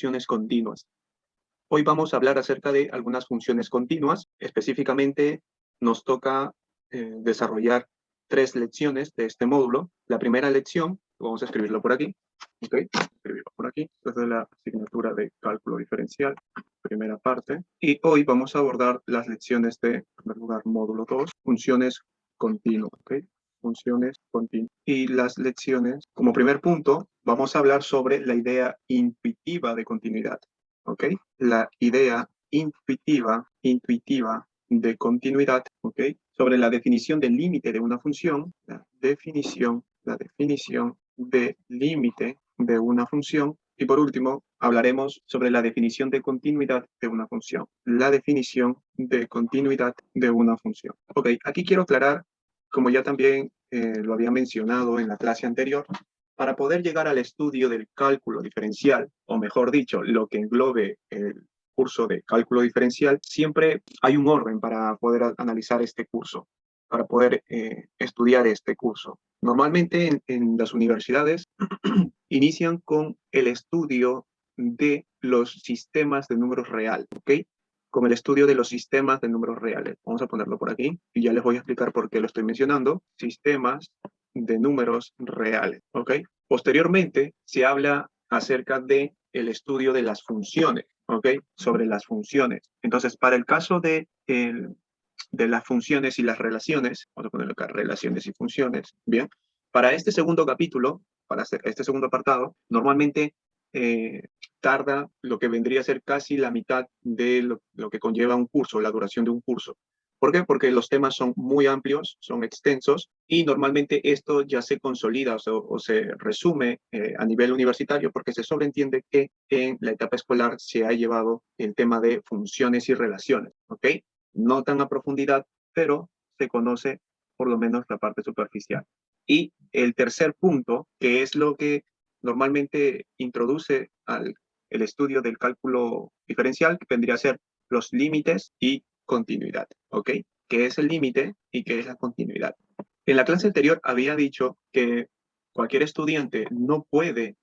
funciones continuas. Hoy vamos a hablar acerca de algunas funciones continuas. Específicamente nos toca desarrollar 3 lecciones de este módulo. La primera lección, vamos a escribirlo por aquí, ¿ok? Escribirlo por aquí, desde la asignatura de cálculo diferencial, primera parte. Y hoy vamos a abordar las lecciones de, en primer lugar, módulo 2, funciones continuas, ¿ok? Funciones continuas. Y las lecciones, como primer punto, vamos a hablar sobre la idea intuitiva de continuidad, ¿ok? La idea intuitiva de continuidad, ¿ok? Sobre la definición del límite de una función, la definición de límite de una función. Y por último, hablaremos sobre la definición de continuidad de una función. La definición de continuidad de una función. Ok, aquí quiero aclarar, como ya también lo había mencionado en la clase anterior, para poder llegar al estudio del cálculo diferencial, o mejor dicho, lo que englobe el curso de cálculo diferencial, siempre hay un orden para poder analizar este curso, para poder estudiar este curso. Normalmente en las universidades inician con el estudio de los sistemas de números reales, ¿ok? Con el estudio de los sistemas de números reales. Vamos a ponerlo por aquí y ya les voy a explicar por qué lo estoy mencionando. Sistemas de números reales, ¿ok? Posteriormente se habla acerca de el estudio de las funciones, ¿ok? Sobre las funciones. Entonces, para el caso de las funciones y las relaciones, vamos a ponerlo acá, relaciones y funciones, bien. Para este segundo capítulo, para este segundo apartado, normalmente tarda lo que vendría a ser casi la mitad de lo que conlleva un curso, la duración de un curso. ¿Por qué? Porque los temas son muy amplios, son extensos y normalmente esto ya se consolida o se resume a nivel universitario porque se sobreentiende que en la etapa escolar se ha llevado el tema de funciones y relaciones, ¿ok? No tan a profundidad, pero se conoce por lo menos la parte superficial. Y el tercer punto, que es lo que normalmente introduce el estudio del cálculo diferencial, que vendría a ser los límites y continuidad, ¿ok? ¿Qué es el límite y qué es la continuidad? En la clase anterior había dicho que cualquier estudiante no puede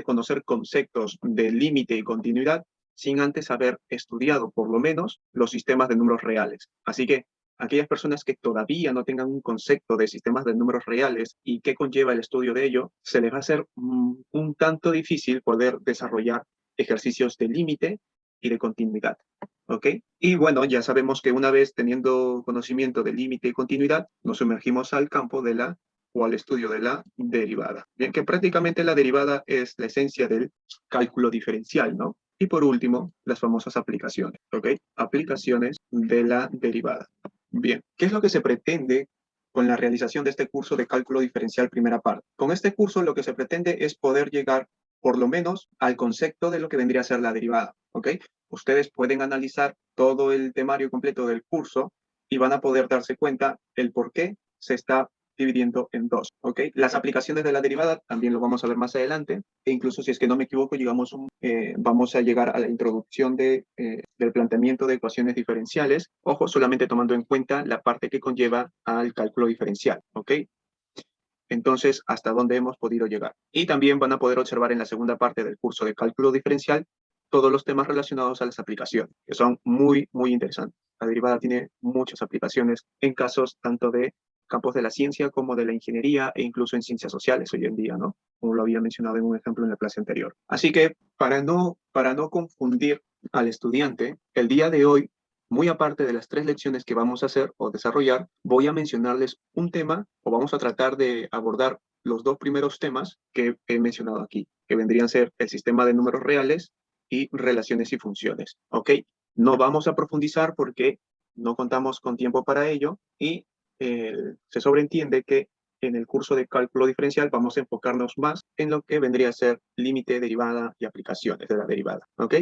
conocer conceptos de límite y continuidad sin antes haber estudiado por lo menos los sistemas de números reales. Así que aquellas personas que todavía no tengan un concepto de sistemas de números reales y qué conlleva el estudio de ello, se les va a hacer un tanto difícil poder desarrollar ejercicios de límite y de continuidad. ¿Ok? Y bueno, ya sabemos que una vez teniendo conocimiento de límite y continuidad, nos sumergimos al campo o al estudio de la derivada. Bien, que prácticamente la derivada es la esencia del cálculo diferencial, ¿no? Y por último, las famosas aplicaciones, ¿ok? Aplicaciones de la derivada. Bien, ¿qué es lo que se pretende con la realización de este curso de cálculo diferencial primera parte? Con este curso lo que se pretende es poder llegar por lo menos al concepto de lo que vendría a ser la derivada, ¿ok? Ustedes pueden analizar todo el temario completo del curso y van a poder darse cuenta el por qué se está dividiendo en dos, ¿ok? Las aplicaciones de la derivada también lo vamos a ver más adelante, e incluso si es que no me equivoco, vamos a llegar a la introducción del planteamiento de ecuaciones diferenciales, ojo, solamente tomando en cuenta la parte que conlleva al cálculo diferencial, ¿ok? Entonces, hasta dónde hemos podido llegar. Y también van a poder observar en la segunda parte del curso de cálculo diferencial todos los temas relacionados a las aplicaciones, que son muy, muy interesantes. La derivada tiene muchas aplicaciones en casos tanto de campos de la ciencia como de la ingeniería e incluso en ciencias sociales hoy en día, ¿no? Como lo había mencionado en un ejemplo en la clase anterior. Así que para no confundir al estudiante, el día de hoy, muy aparte de las 3 lecciones que vamos a hacer o desarrollar, voy a mencionarles un tema o vamos a tratar de abordar los 2 primeros temas que he mencionado aquí, que vendrían a ser el sistema de números reales y relaciones y funciones, ¿ok? No vamos a profundizar porque no contamos con tiempo para ello y se sobreentiende que en el curso de cálculo diferencial vamos a enfocarnos más en lo que vendría a ser límite, derivada y aplicaciones de la derivada, ¿ok?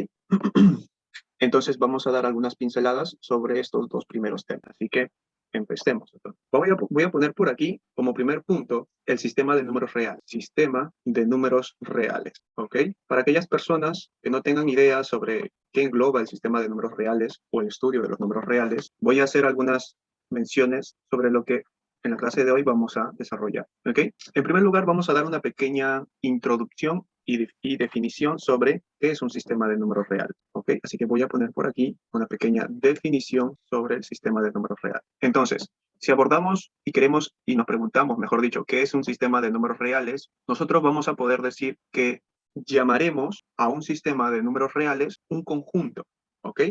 Entonces vamos a dar algunas pinceladas sobre estos 2 primeros temas. Así que empecemos. Voy a poner por aquí como primer punto el sistema de números reales. Sistema de números reales. ¿Ok? Para aquellas personas que no tengan idea sobre qué engloba el sistema de números reales o el estudio de los números reales, voy a hacer algunas menciones sobre lo que en la clase de hoy vamos a desarrollar. ¿Ok? En primer lugar, vamos a dar una pequeña introducción y definición sobre qué es un sistema de números reales. ¿Ok? Así que voy a poner por aquí una pequeña definición sobre el sistema de números reales. Entonces, si abordamos y queremos y nos preguntamos, mejor dicho, qué es un sistema de números reales, nosotros vamos a poder decir que llamaremos a un sistema de números reales un conjunto. ¿Ok?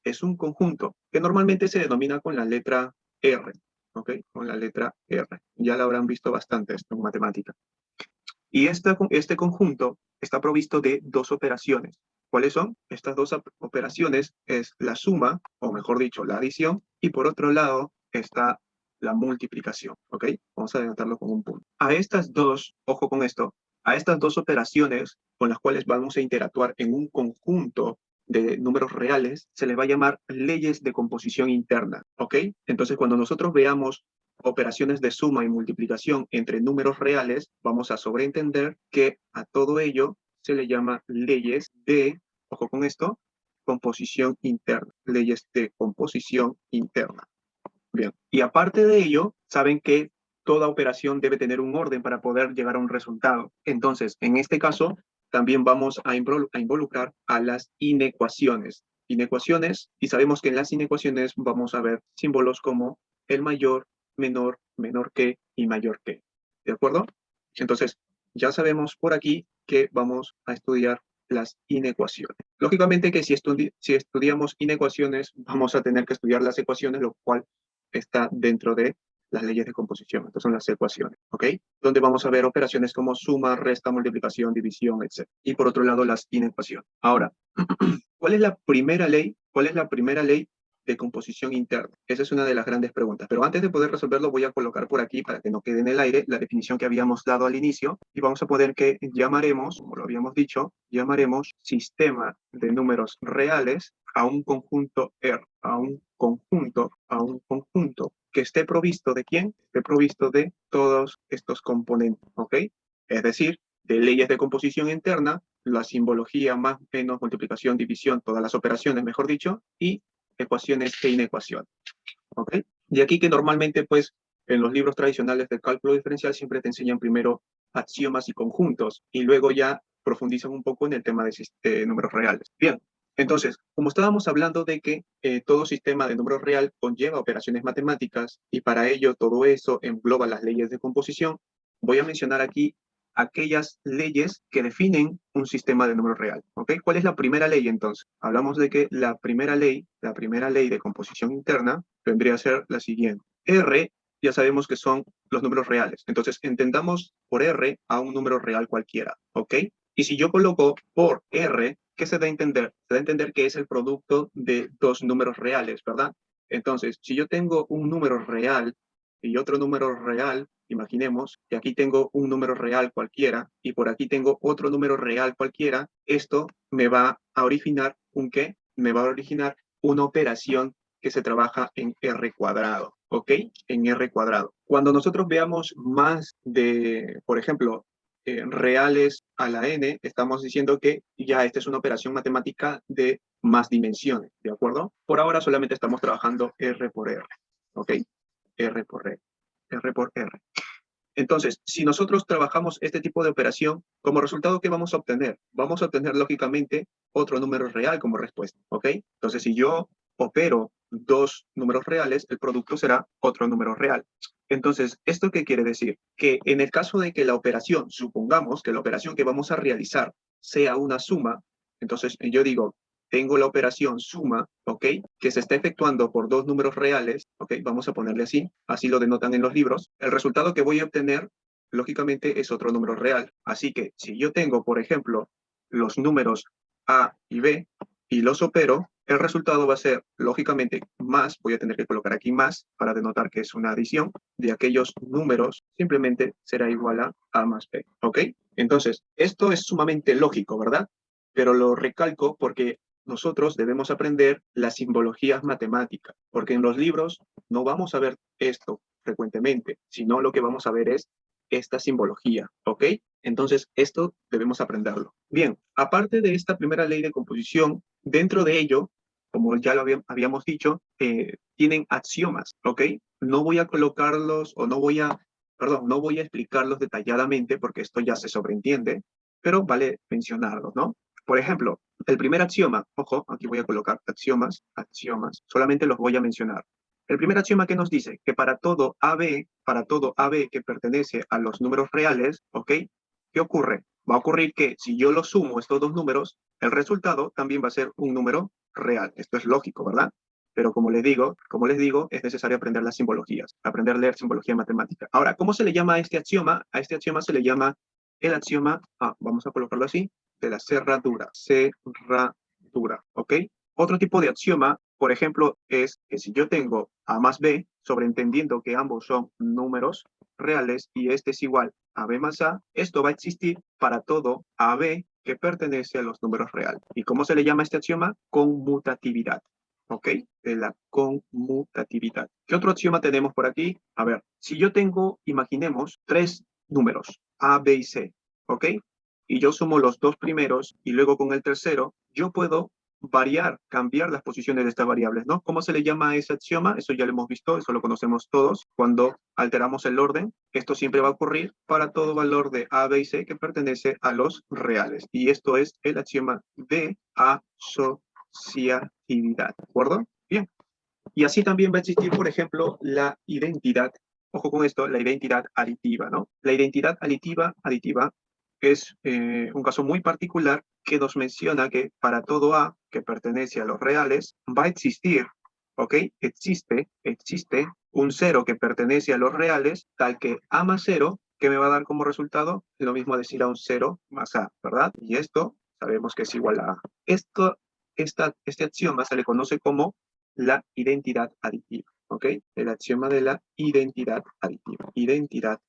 Es un conjunto que normalmente se denomina con la letra R. ¿Ok? Con la letra R. Ya lo habrán visto bastante esto en matemática. Y este conjunto está provisto de dos operaciones. ¿Cuáles son? Estas dos operaciones es la suma, o mejor dicho, la adición, y por otro lado está la multiplicación, ¿ok? Vamos a denotarlo con un punto. A estas dos, ojo con esto, a estas dos operaciones con las cuales vamos a interactuar en un conjunto de números reales, se les va a llamar leyes de composición interna, ¿ok? Entonces, cuando nosotros veamos operaciones de suma y multiplicación entre números reales, vamos a sobreentender que a todo ello se le llama leyes de, ojo con esto, composición interna, leyes de composición interna. Bien, y aparte de ello, saben que toda operación debe tener un orden para poder llegar a un resultado. Entonces, en este caso, también vamos a involucrar a las inecuaciones. Inecuaciones, y sabemos que en las inecuaciones vamos a ver símbolos como el mayor, menor, menor que y mayor que. ¿De acuerdo? Entonces, ya sabemos por aquí que vamos a estudiar las inecuaciones. Lógicamente que si estudiamos inecuaciones, vamos a tener que estudiar las ecuaciones, lo cual está dentro de las leyes de composición. Estas son las ecuaciones, ¿ok? Donde vamos a ver operaciones como suma, resta, multiplicación, división, etc. Y por otro lado, las inecuaciones. Ahora, ¿cuál es la primera ley? ¿Cuál es la primera ley de composición interna? Esa es una de las grandes preguntas. Pero antes de poder resolverlo, voy a colocar por aquí, para que no quede en el aire, la definición que habíamos dado al inicio. Y vamos a poner que llamaremos, como lo habíamos dicho, llamaremos sistema de números reales a un conjunto R, a un conjunto que esté provisto ¿de quién? Esté provisto de todos estos componentes, ¿ok? Es decir, de leyes de composición interna, la simbología más menos multiplicación, división, todas las operaciones, mejor dicho, y ecuaciones e inecuaciones, ¿ok? De aquí que normalmente, pues, en los libros tradicionales de cálculo diferencial siempre te enseñan primero axiomas y conjuntos, y luego ya profundizan un poco en el tema de números reales. Bien, entonces, como estábamos hablando de que todo sistema de números real conlleva operaciones matemáticas, y para ello todo eso engloba las leyes de composición, voy a mencionar aquí aquellas leyes que definen un sistema de números real. ¿Ok? ¿Cuál es la primera ley entonces? Hablamos de que la primera ley de composición interna vendría a ser la siguiente. R, ya sabemos que son los números reales. Entonces, entendamos por R a un número real cualquiera. ¿Ok? Y si yo coloco por R, ¿qué se da a entender? Se da a entender que es el producto de dos números reales, ¿verdad? Entonces, si yo tengo un número real y otro número real, imaginemos que aquí tengo un número real cualquiera y por aquí tengo otro número real cualquiera, esto me va a originar ¿un qué? Me va a originar una operación que se trabaja en R cuadrado, ¿ok? En R cuadrado. Cuando nosotros veamos más de, por ejemplo, reales a la n, estamos diciendo que ya esta es una operación matemática de más dimensiones, ¿de acuerdo? Por ahora solamente estamos trabajando R por R, ¿ok? R por R, R por R. Entonces, si nosotros trabajamos este tipo de operación, como resultado, ¿qué vamos a obtener? Vamos a obtener, lógicamente, otro número real como respuesta, ¿ok? Entonces, si yo opero dos números reales, el producto será otro número real. Entonces, ¿esto qué quiere decir? Que en el caso de que la operación, supongamos que la operación que vamos a realizar sea una suma, entonces yo digo, tengo la operación suma, ¿ok? Que se está efectuando por dos números reales, ¿ok? Vamos a ponerle así lo denotan en los libros. El resultado que voy a obtener, lógicamente, es otro número real. Así que si yo tengo, por ejemplo, los números A y B y los opero, el resultado va a ser, lógicamente, más, voy a tener que colocar aquí más para denotar que es una adición de aquellos números, simplemente será igual a A más B, ¿ok? Entonces, esto es sumamente lógico, ¿verdad? Pero lo recalco porque nosotros debemos aprender las simbologías matemáticas, porque en los libros no vamos a ver esto frecuentemente, sino lo que vamos a ver es esta simbología, ¿ok? Entonces, esto debemos aprenderlo. Bien, aparte de esta primera ley de composición, dentro de ello, como ya lo habíamos dicho, tienen axiomas, ¿ok? No voy a colocarlos o no voy a explicarlos detalladamente porque esto ya se sobreentiende, pero vale mencionarlos, ¿no? Por ejemplo, el primer axioma, ojo, aquí voy a colocar axiomas, solamente los voy a mencionar. El primer axioma que nos dice que para todo AB que pertenece a los números reales, ¿ok? ¿Qué ocurre? Va a ocurrir que si yo lo sumo estos dos números, el resultado también va a ser un número real. Esto es lógico, ¿verdad? Pero como les digo, es necesario aprender las simbologías, aprender a leer simbología matemática. Ahora, ¿cómo se le llama a este axioma? A este axioma se le llama el axioma, vamos a colocarlo así, de la cerradura, ¿ok? Otro tipo de axioma, por ejemplo, es que si yo tengo A más B, sobreentendiendo que ambos son números reales y este es igual a B más A, esto va a existir para todo AB que pertenece a los números reales. ¿Y cómo se le llama este axioma? Conmutatividad. ¿Ok? De la conmutatividad. ¿Qué otro axioma tenemos por aquí? A ver, si yo tengo, imaginemos, tres números, A, B y C, ¿ok? Y yo sumo los dos primeros y luego con el tercero, yo puedo cambiar las posiciones de estas variables, ¿no? ¿Cómo se le llama a ese axioma? Eso ya lo hemos visto, eso lo conocemos todos. Cuando alteramos el orden, esto siempre va a ocurrir para todo valor de A, B y C que pertenece a los reales. Y esto es el axioma de asociatividad, ¿de acuerdo? Bien. Y así también va a existir, por ejemplo, la identidad, ojo con esto, la identidad aditiva, ¿no? La identidad aditiva es un caso muy particular que nos menciona que para todo A que pertenece a los reales va a existir, ¿ok? Existe un cero que pertenece a los reales, tal que A más cero, que me va a dar como resultado lo mismo a decir a un cero más A, ¿verdad? Y esto sabemos que es igual a A. Este axioma se le conoce como la identidad aditiva, ¿ok? El axioma de la identidad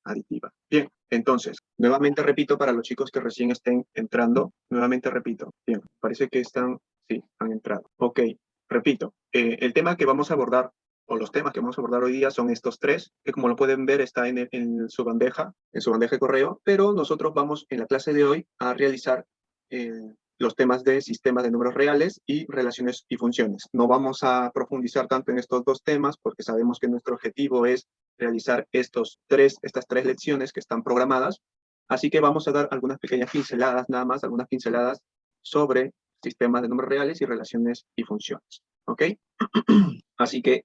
aditiva. Bien, entonces, nuevamente repito para los chicos que recién estén entrando, nuevamente repito. Bien, parece que sí, han entrado. Ok, repito, el tema que vamos a abordar, o los temas que vamos a abordar hoy día son estos tres, que como lo pueden ver está en su bandeja de correo, pero nosotros vamos en la clase de hoy a realizar los temas de sistemas de números reales y relaciones y funciones. No vamos a profundizar tanto en estos dos temas porque sabemos que nuestro objetivo es realizar estas tres lecciones que están programadas. Así que vamos a dar algunas pequeñas pinceladas, nada más, algunas pinceladas sobre sistemas de números reales y relaciones y funciones. ¿Ok? Así que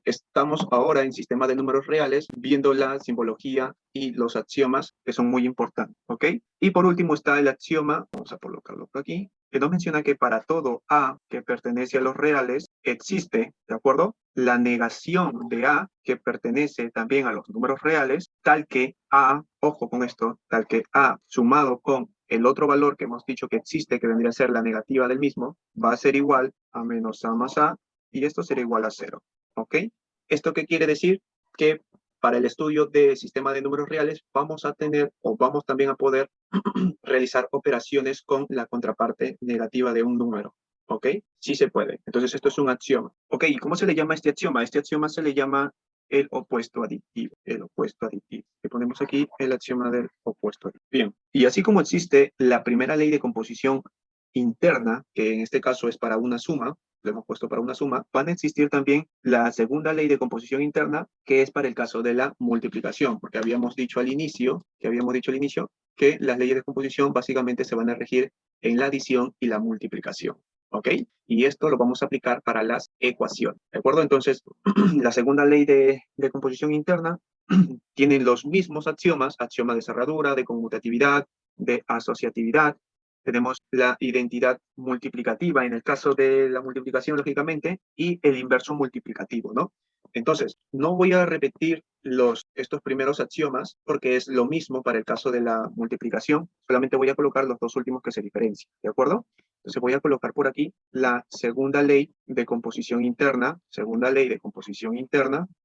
estamos ahora en sistemas de números reales viendo la simbología y los axiomas que son muy importantes, ¿ok? Y por último está el axioma, vamos a colocarlo por aquí, que nos menciona que para todo A que pertenece a los reales existe, ¿de acuerdo? La negación de A que pertenece también a los números reales, tal que A, ojo con esto, tal que A sumado con el otro valor que hemos dicho que existe, que vendría a ser la negativa del mismo, va a ser igual a menos A más A, y esto será igual a 0, ¿ok? ¿Esto qué quiere decir? Que para el estudio de sistema de números reales vamos a tener o vamos también a poder realizar operaciones con la contraparte negativa de un número, ¿ok? Sí se puede. Entonces esto es un axioma. ¿Ok? ¿Y cómo se le llama este axioma? Este axioma se le llama el opuesto aditivo. El opuesto aditivo. Le ponemos aquí el axioma del opuesto aditivo. Bien. Y así como existe la primera ley de composición interna, que en este caso es para una suma, lo hemos puesto para una suma, van a existir también la segunda ley de composición interna, que es para el caso de la multiplicación, porque habíamos dicho al inicio, que las leyes de composición básicamente se van a regir en la adición y la multiplicación, ¿ok? Y esto lo vamos a aplicar para las ecuaciones, ¿de acuerdo? Entonces, la segunda ley de composición interna tiene los mismos axiomas, axioma de cerradura, de conmutatividad, de asociatividad. Tenemos la identidad multiplicativa en el caso de la multiplicación, lógicamente, y el inverso multiplicativo, ¿no? Entonces, no voy a repetir estos primeros axiomas porque es lo mismo para el caso de la multiplicación, solamente voy a colocar los dos últimos que se diferencian, ¿de acuerdo? Entonces voy a colocar por aquí la segunda ley de composición interna,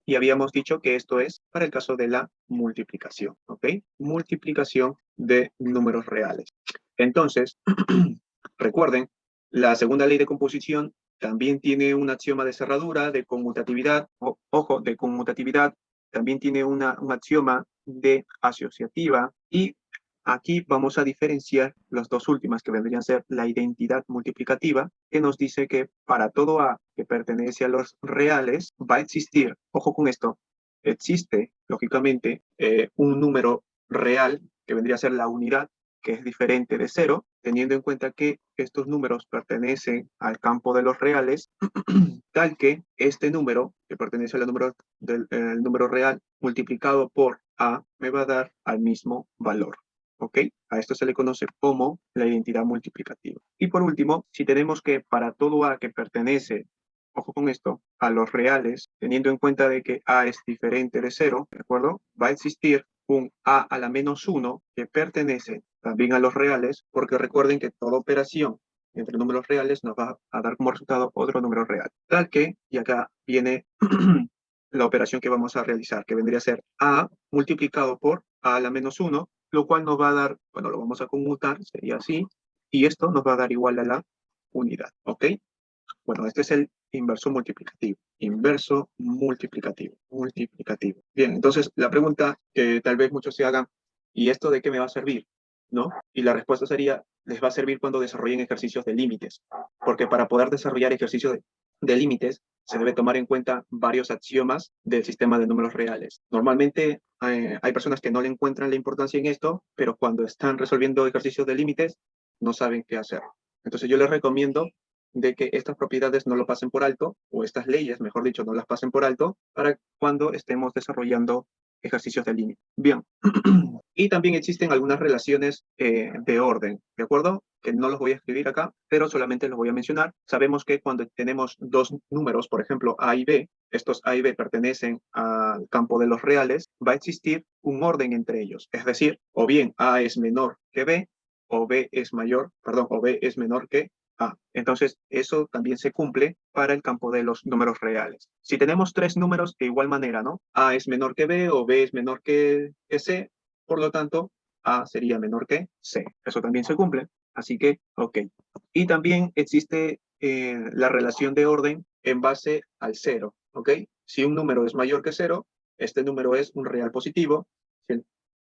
y habíamos dicho que esto es para el caso de la multiplicación, ¿ok? Multiplicación de números reales. Entonces, recuerden, la segunda ley de composición también tiene un axioma de cerradura, de conmutatividad, ojo, de conmutatividad, también tiene un axioma de asociativa, y aquí vamos a diferenciar las dos últimas, que vendrían a ser la identidad multiplicativa, que nos dice que para todo A que pertenece a los reales va a existir, ojo con esto, existe, lógicamente, un número real, que vendría a ser la unidad, que es diferente de 0, teniendo en cuenta que estos números pertenecen al campo de los reales, tal que este número, que pertenece al número el número real, multiplicado por A, me va a dar al mismo valor. ¿Ok? A esto se le conoce como la identidad multiplicativa. Y por último, si tenemos que para todo A que pertenece, ojo con esto, a los reales, teniendo en cuenta de que A es diferente de 0, ¿de acuerdo? Va a existir un A a la menos 1 que pertenece también a los reales, porque recuerden que toda operación entre números reales nos va a dar como resultado otro número real. Tal que, y acá viene la operación que vamos a realizar, que vendría a ser A multiplicado por A a la menos 1, lo cual nos va a dar, bueno, lo vamos a conmutar, sería así, y esto nos va a dar igual a la unidad, ¿ok? Bueno, este es el inverso multiplicativo. Inverso multiplicativo. Multiplicativo. Bien, entonces la pregunta que tal vez muchos se hagan, ¿y esto de qué me va a servir? ¿No? Y la respuesta sería, les va a servir cuando desarrollen ejercicios de límites. Porque para poder desarrollar ejercicios de límites, se debe tomar en cuenta varios axiomas del sistema de números reales. Normalmente hay personas que no le encuentran la importancia en esto, pero cuando están resolviendo ejercicios de límites, no saben qué hacer. Entonces yo les recomiendo de que estas propiedades no lo pasen por alto, o estas leyes, mejor dicho, no las pasen por alto, para cuando estemos desarrollando ejercicios de límite. Bien. Y también existen algunas relaciones de orden, ¿de acuerdo? Que no los voy a escribir acá, pero solamente los voy a mencionar. Sabemos que cuando tenemos dos números, por ejemplo, A y B, estos A y B pertenecen al campo de los reales, va a existir un orden entre ellos. Es decir, o bien A es menor que B, o B es mayor, perdón, o B es menor que A. Entonces, eso también se cumple para el campo de los números reales. Si tenemos tres números, de igual manera, ¿no? A es menor que B o B es menor que C, por lo tanto, A sería menor que C. Eso también se cumple. Así que, ok. Y también existe la relación de orden en base al cero, ¿ok? Si un número es mayor que cero, este número es un real positivo.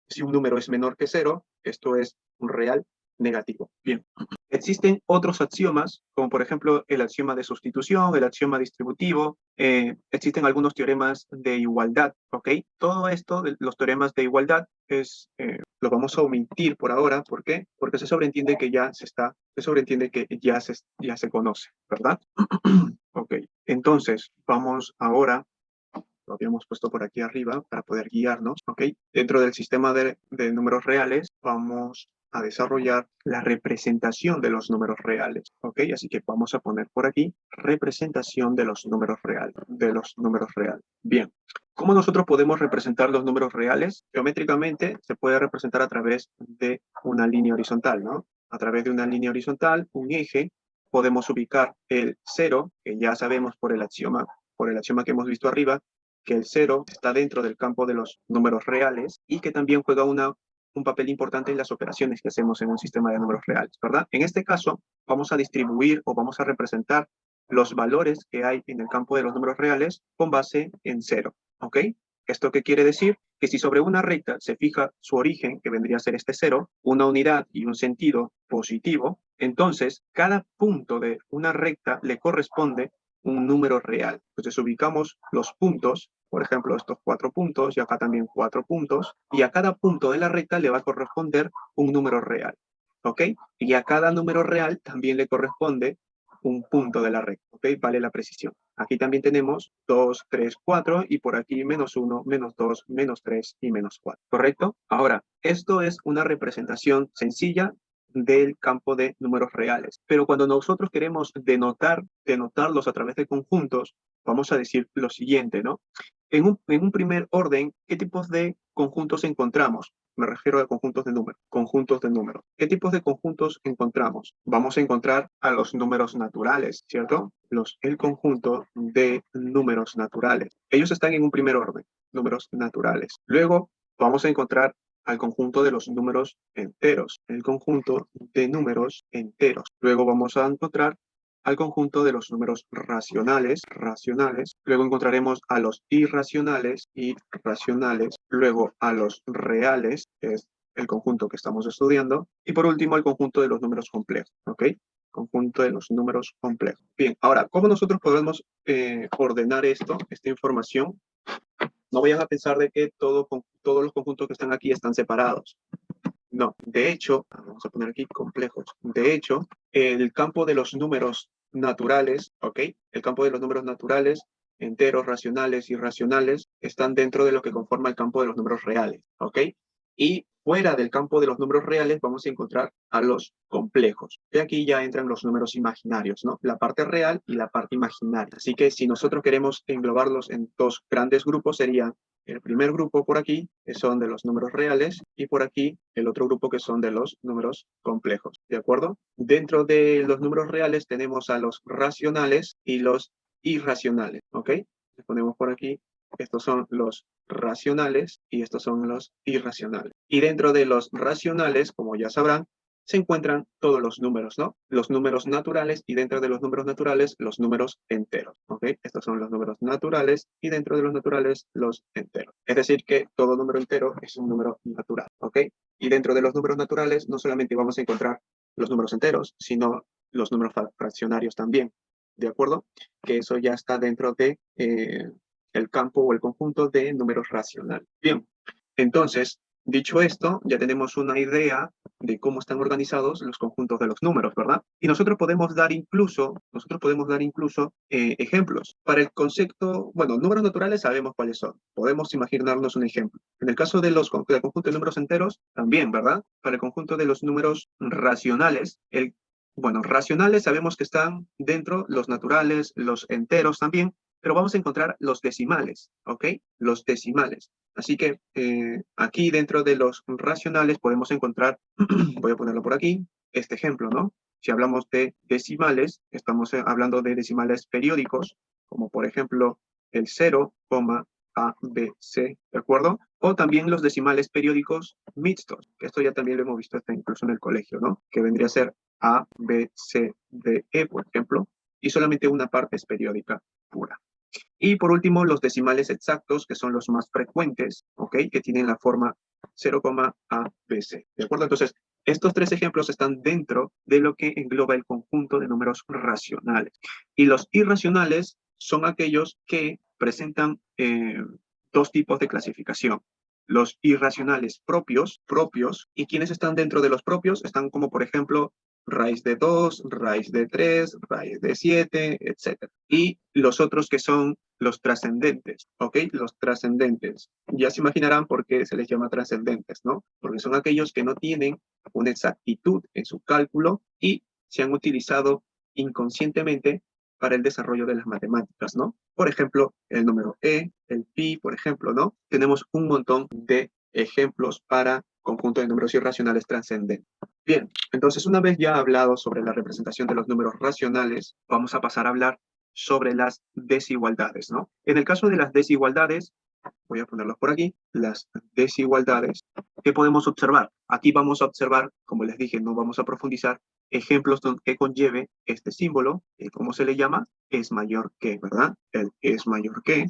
Si un número es menor que cero, esto es un real negativo. Bien. Existen otros axiomas, como por ejemplo el axioma de sustitución, el axioma distributivo, existen algunos teoremas de igualdad, ¿ok? Todo esto, los teoremas de igualdad, lo vamos a omitir por ahora, ¿por qué? Porque se sobreentiende que ya se conoce, ¿verdad? Ok, entonces vamos ahora, lo habíamos puesto por aquí arriba para poder guiarnos, ¿ok? Dentro del sistema de números reales vamos a desarrollar la representación de los números reales, ¿ok? Así que vamos a poner por aquí representación de los números reales, Bien, ¿cómo nosotros podemos representar los números reales? Geométricamente se puede representar a través de una línea horizontal, ¿no? A través de una línea horizontal, un eje, podemos ubicar el 0, que ya sabemos por el axioma que hemos visto arriba, que el 0 está dentro del campo de los números reales y que también juega un papel importante en las operaciones que hacemos en un sistema de números reales, ¿verdad? En este caso, vamos a distribuir o vamos a representar los valores que hay en el campo de los números reales con base en 0, ¿ok? ¿Esto qué quiere decir? Que si sobre una recta se fija su origen, que vendría a ser este 0, una unidad y un sentido positivo, entonces cada punto de una recta le corresponde un número real. Entonces ubicamos los puntos, por ejemplo, estos 4 puntos y acá también 4 puntos, y a cada punto de la recta le va a corresponder un número real, ¿ok? Y a cada número real también le corresponde un punto de la recta, ¿ok? Vale la precisión. Aquí también tenemos 2, 3, 4 y por aquí menos 1, menos 2, menos 3 y menos 4, ¿correcto? Ahora, esto es una representación sencilla del campo de números reales. Pero cuando nosotros queremos denotarlos a través de conjuntos, vamos a decir lo siguiente, ¿no? En un primer orden, ¿qué tipos de conjuntos encontramos? Me refiero a conjuntos de números. Conjuntos de números. ¿Qué tipos de conjuntos encontramos? Vamos a encontrar a los números naturales, ¿cierto? El conjunto de números naturales. Ellos están en un primer orden, números naturales. Luego vamos a encontrar al conjunto de los números enteros, el conjunto de números enteros. Luego vamos a encontrar al conjunto de los números racionales. Luego encontraremos a los irracionales, luego a los reales, que es el conjunto que estamos estudiando, y por último el conjunto de los números complejos, ¿ok? Conjunto de los números complejos. Bien, ahora, ¿cómo nosotros podemos ordenar esta información? No vayan a pensar de que todos los conjuntos que están aquí están separados. No, de hecho, vamos a poner aquí complejos. De hecho, el campo de los números naturales, ¿ok? El campo de los números naturales, enteros, racionales, irracionales, están dentro de lo que conforma el campo de los números reales, ¿ok? Y fuera del campo de los números reales vamos a encontrar a los complejos. Y aquí ya entran los números imaginarios, ¿no? La parte real y la parte imaginaria. Así que si nosotros queremos englobarlos en dos grandes grupos, sería el primer grupo por aquí, que son de los números reales, y por aquí el otro grupo que son de los números complejos, ¿de acuerdo? Dentro de los números reales tenemos a los racionales y los irracionales, ¿ok? Les ponemos por aquí, estos son los racionales y estos son los irracionales. Y dentro de los racionales, como ya sabrán, se encuentran todos los números, ¿no? Los números naturales y dentro de los números naturales, los números enteros, ¿ok? Estos son los números naturales y dentro de los naturales, los enteros. Es decir, que todo número entero es un número natural, ¿ok? Y dentro de los números naturales, no solamente vamos a encontrar los números enteros, sino los números fraccionarios también, ¿de acuerdo? Que eso ya está dentro de el campo o el conjunto de números racionales. Bien, entonces, dicho esto, ya tenemos una idea de cómo están organizados los conjuntos de los números, ¿verdad? Y nosotros podemos dar incluso ejemplos. Para el concepto, bueno, números naturales sabemos cuáles son. Podemos imaginarnos un ejemplo. En el caso del conjunto de números enteros, también, ¿verdad? Para el conjunto de los números racionales, bueno, racionales sabemos que están dentro los naturales, los enteros también, pero vamos a encontrar los decimales, ¿ok? Los decimales. Así que aquí dentro de los racionales podemos encontrar, voy a ponerlo por aquí, este ejemplo, ¿no? Si hablamos de decimales, estamos hablando de decimales periódicos, como por ejemplo el 0, A, B, C, ¿de acuerdo? O también los decimales periódicos mixtos, que esto ya también lo hemos visto hasta incluso en el colegio, ¿no? Que vendría a ser A, B, C, D, E, por ejemplo, y solamente una parte es periódica pura. Y por último, los decimales exactos, que son los más frecuentes, ¿ok? Que tienen la forma 0, A, B, C. ¿De acuerdo? Entonces, estos tres ejemplos están dentro de lo que engloba el conjunto de números racionales. Y los irracionales son aquellos que presentan dos tipos de clasificación. Los irracionales propios, y quienes están dentro de los propios están como, por ejemplo, raíz de 2, raíz de 3, raíz de 7, etc. Y los otros que son los trascendentes, ¿ok? Los trascendentes. Ya se imaginarán por qué se les llama trascendentes, ¿no? Porque son aquellos que no tienen una exactitud en su cálculo y se han utilizado inconscientemente para el desarrollo de las matemáticas, ¿no? Por ejemplo, el número E, el pi, por ejemplo, ¿no? Tenemos un montón de ejemplos para conjunto de números irracionales trascendentes. Bien, entonces una vez ya hablado sobre la representación de los números racionales, vamos a pasar a hablar sobre las desigualdades, ¿no? En el caso de las desigualdades, voy a ponerlos por aquí, las desigualdades, ¿qué podemos observar? Aquí vamos a observar, como les dije, no vamos a profundizar, ejemplos que conlleve este símbolo, ¿cómo se le llama? Es mayor que, ¿verdad? El es mayor que.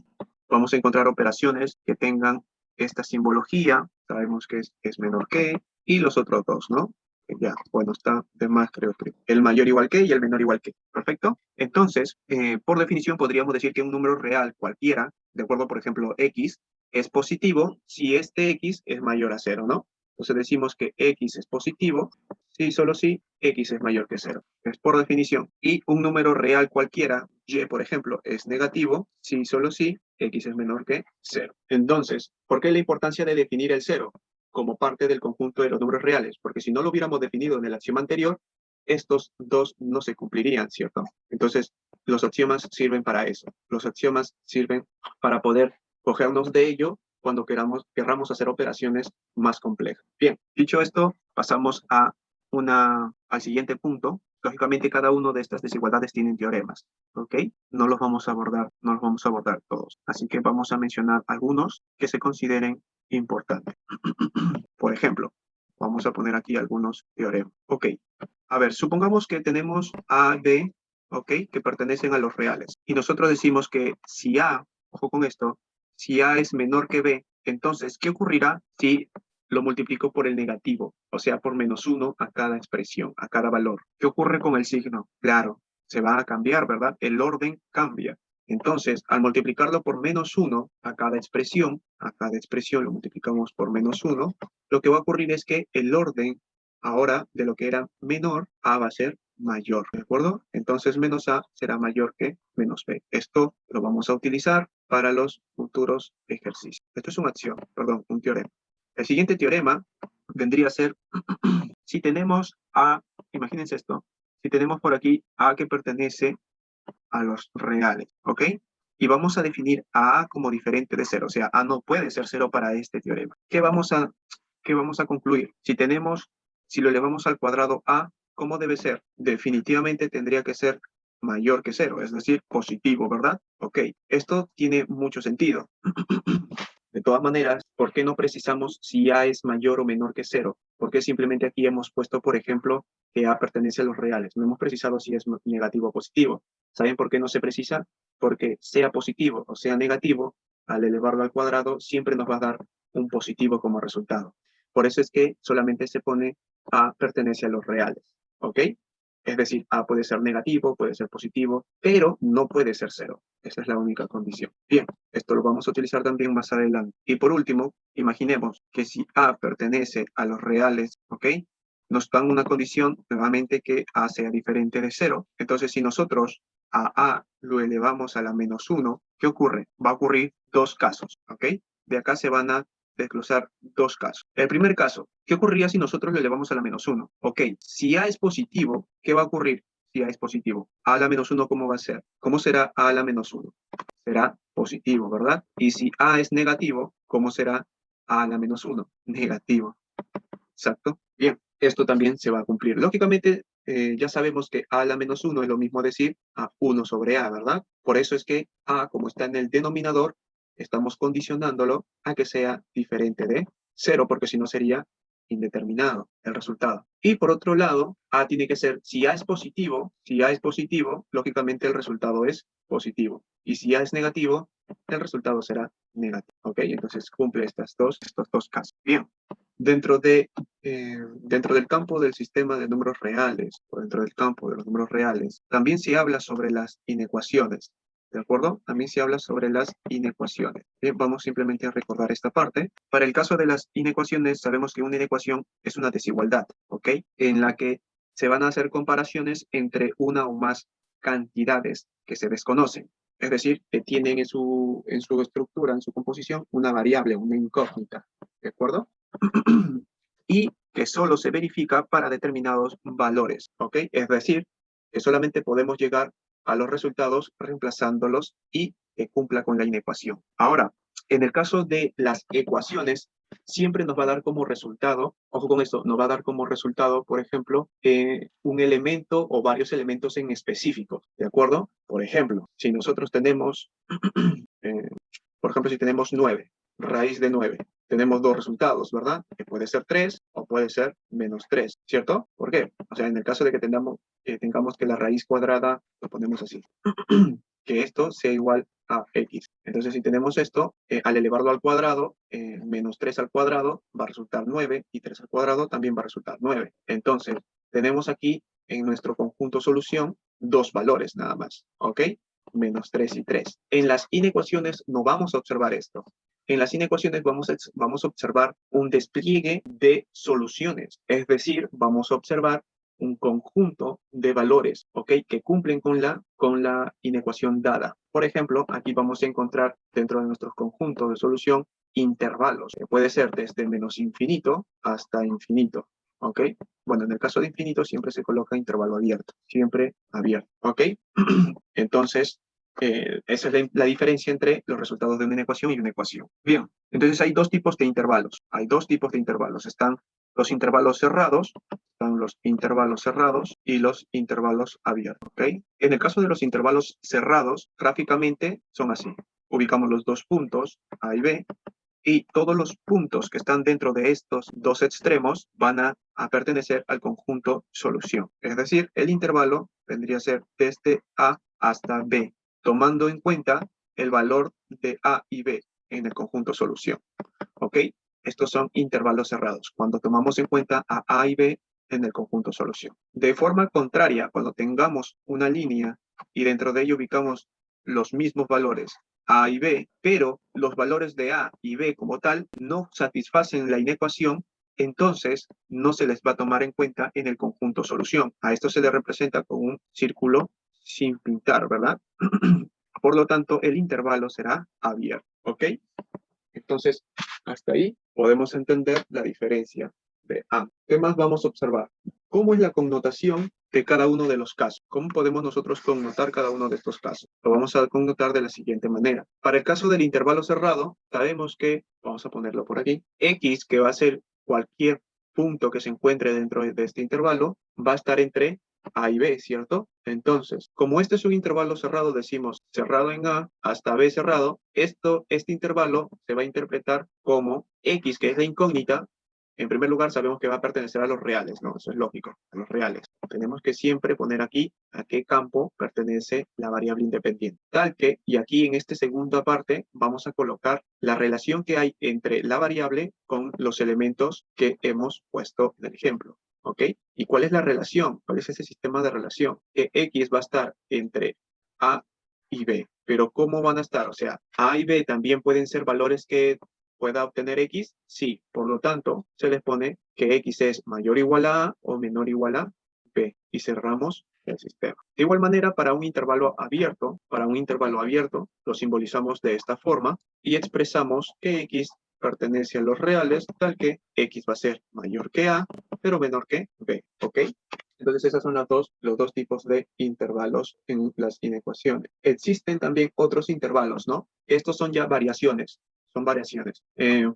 Vamos a encontrar operaciones que tengan esta simbología, sabemos que es menor que, y los otros dos, ¿no? Ya, bueno, está de más, creo que el mayor igual que y el menor igual que. Perfecto. Entonces, por definición, podríamos decir que un número real cualquiera, de acuerdo, por ejemplo, x, es positivo si este x es mayor a 0, ¿no? Entonces decimos que x es positivo si solo si x es mayor que 0. Es por definición. Y un número real cualquiera, y, por ejemplo, es negativo si solo si x es menor que 0. Entonces, ¿por qué la importancia de definir el 0? Como parte del conjunto de los números reales, porque si no lo hubiéramos definido en el axioma anterior, estos dos no se cumplirían, ¿cierto? Entonces, los axiomas sirven para eso. Los axiomas sirven para poder cogernos de ello cuando querramos hacer operaciones más complejas. Bien, dicho esto, pasamos al siguiente punto. Lógicamente, cada uno de estas desigualdades tienen teoremas, ¿ok? No los vamos a abordar todos. Así que vamos a mencionar algunos que se consideren importantes. Por ejemplo, vamos a poner aquí algunos teoremas. Ok, a ver, supongamos que tenemos A, B, ok, que pertenecen a los reales. Y nosotros decimos que si A, ojo con esto, si A es menor que B, entonces, ¿qué ocurrirá si lo multiplico por el negativo? O sea, por -1 a cada expresión, a cada valor. ¿Qué ocurre con el signo? Claro, se va a cambiar, ¿verdad? El orden cambia. Entonces, al multiplicarlo por -1 a cada expresión lo multiplicamos por -1, lo que va a ocurrir es que el orden ahora de lo que era menor, A va a ser mayor, ¿de acuerdo? Entonces, menos A será mayor que menos B. Esto lo vamos a utilizar para los futuros ejercicios. Esto es una acción, perdón, un teorema. El siguiente teorema vendría a ser, si tenemos A, imagínense esto, si tenemos por aquí A que pertenece a los reales, ¿ok? Y vamos a definir a como diferente de 0, o sea, A no puede ser 0 para este teorema. ¿Qué vamos a concluir? Si lo elevamos al cuadrado A, ¿cómo debe ser? Definitivamente tendría que ser mayor que 0, es decir, positivo, ¿verdad? Ok, esto tiene mucho sentido. De todas maneras, ¿por qué no precisamos si A es mayor o menor que 0? Porque simplemente aquí hemos puesto, por ejemplo, que A pertenece a los reales. No hemos precisado si es negativo o positivo. ¿Saben por qué no se precisa? Porque sea positivo o sea negativo, al elevarlo al cuadrado, siempre nos va a dar un positivo como resultado. Por eso es que solamente se pone A pertenece a los reales. ¿Ok? Es decir, A puede ser negativo, puede ser positivo, pero no puede ser 0. Esa es la única condición. Bien, esto lo vamos a utilizar también más adelante. Y por último, imaginemos que si A pertenece a los reales, ¿ok? Nos dan una condición, nuevamente, que A sea diferente de 0. Entonces, si nosotros a lo elevamos a la -1, ¿qué ocurre? Va a ocurrir dos casos, ¿ok? De acá se van a desglosar dos casos. El primer caso, ¿qué ocurriría si nosotros lo elevamos a la -1? Ok, si A es positivo, ¿qué va a ocurrir si A es positivo? A la -1, ¿cómo va a ser? ¿Cómo será A a la -1? Será positivo, ¿verdad? Y si A es negativo, ¿cómo será A a la -1? Negativo. Exacto. Bien, esto también se va a cumplir. Lógicamente, ya sabemos que A a la -1 es lo mismo decir a 1 sobre A, ¿verdad? Por eso es que A, como está en el denominador, estamos condicionándolo a que sea diferente de 0, porque si no sería indeterminado el resultado. Y por otro lado, A tiene que ser, si A es positivo, lógicamente el resultado es positivo. Y si A es negativo, el resultado será negativo. ¿Ok? Entonces cumple estos dos casos. Bien. Dentro del campo del sistema de números reales, o dentro del campo de los números reales, también se habla sobre las inecuaciones, ¿de acuerdo? También se habla sobre las inecuaciones. Bien, vamos simplemente a recordar esta parte. Para el caso de las inecuaciones, sabemos que una inecuación es una desigualdad, ¿ok? En la que se van a hacer comparaciones entre una o más cantidades que se desconocen. Es decir, que tienen en su estructura, en su composición, una variable, una incógnita, ¿de acuerdo? Y que solo se verifica para determinados valores, ¿ok? Es decir, que solamente podemos llegar a los resultados reemplazándolos y que cumpla con la inecuación. Ahora, en el caso de las ecuaciones, siempre nos va a dar como resultado, ojo con esto, nos va a dar como resultado, por ejemplo, un elemento o varios elementos en específico, ¿de acuerdo? Por ejemplo, si nosotros tenemos, por ejemplo, si tenemos 9, raíz de 9, tenemos dos resultados, ¿verdad? Que puede ser 3 o puede ser -3, ¿cierto? ¿Por qué? O sea, en el caso de que tengamos que la raíz cuadrada, lo ponemos así, que esto sea igual a x. Entonces, si tenemos esto, al elevarlo al cuadrado, -3 al cuadrado va a resultar 9 y 3 al cuadrado también va a resultar 9. Entonces, tenemos aquí en nuestro conjunto solución dos valores nada más, ¿ok? -3 y 3. En las inecuaciones no vamos a observar esto. En las inecuaciones vamos a observar un despliegue de soluciones, es decir, vamos a observar un conjunto de valores, ¿ok? Que cumplen con la inecuación dada. Por ejemplo, aquí vamos a encontrar dentro de nuestros conjuntos de solución intervalos, que puede ser desde -infinito hasta infinito, ¿ok? Bueno, en el caso de infinito siempre se coloca intervalo abierto, siempre abierto, ¿ok? Entonces, esa es la diferencia entre los resultados de una inecuación y una ecuación. Bien, entonces hay dos tipos de intervalos. Hay dos tipos de intervalos. Están los intervalos cerrados, y los intervalos abiertos, ¿ok? En el caso de los intervalos cerrados, gráficamente son así. Ubicamos los dos puntos, A y B, y todos los puntos que están dentro de estos dos extremos van a pertenecer al conjunto solución. Es decir, el intervalo vendría a ser desde A hasta B, tomando en cuenta el valor de A y B en el conjunto solución. ¿Ok? Estos son intervalos cerrados, cuando tomamos en cuenta a y B en el conjunto solución. De forma contraria, cuando tengamos una línea y dentro de ello ubicamos los mismos valores A y B, pero los valores de A y B como tal no satisfacen la inecuación, entonces no se les va a tomar en cuenta en el conjunto solución. A esto se le representa con un círculo sin pintar, ¿verdad? Por lo tanto, el intervalo será abierto, ¿ok? Entonces, hasta ahí podemos entender la diferencia de A. ¿Qué más vamos a observar? ¿Cómo es la connotación de cada uno de los casos? ¿Cómo podemos nosotros connotar cada uno de estos casos? Lo vamos a connotar de la siguiente manera. Para el caso del intervalo cerrado, sabemos que, vamos a ponerlo por aquí, X, que va a ser cualquier punto que se encuentre dentro de este intervalo, va a estar entre A y B, ¿cierto? Entonces, como este es un intervalo cerrado, decimos cerrado en A hasta B cerrado, este intervalo se va a interpretar como X, que es la incógnita. En primer lugar, sabemos que va a pertenecer a los reales, ¿no? Eso es lógico, a los reales. Tenemos que siempre poner aquí a qué campo pertenece la variable independiente. Tal que, y aquí en esta segunda parte, vamos a colocar la relación que hay entre la variable con los elementos que hemos puesto en el ejemplo. ¿Ok? ¿Y cuál es la relación? ¿Cuál es ese sistema de relación? Que X va a estar entre A y B. Pero ¿cómo van a estar? O sea, A y B también pueden ser valores que pueda obtener X. Sí, por lo tanto, se les pone que X es mayor o igual a o menor o igual a B. Y cerramos el sistema. De igual manera, para un intervalo abierto, lo simbolizamos de esta forma y expresamos que X pertenece a los reales, tal que X va a ser mayor que A, pero menor que B, ¿ok? Entonces, esos son los dos tipos de intervalos en las inecuaciones. Existen también otros intervalos, ¿no? Estos son ya variaciones, son variaciones.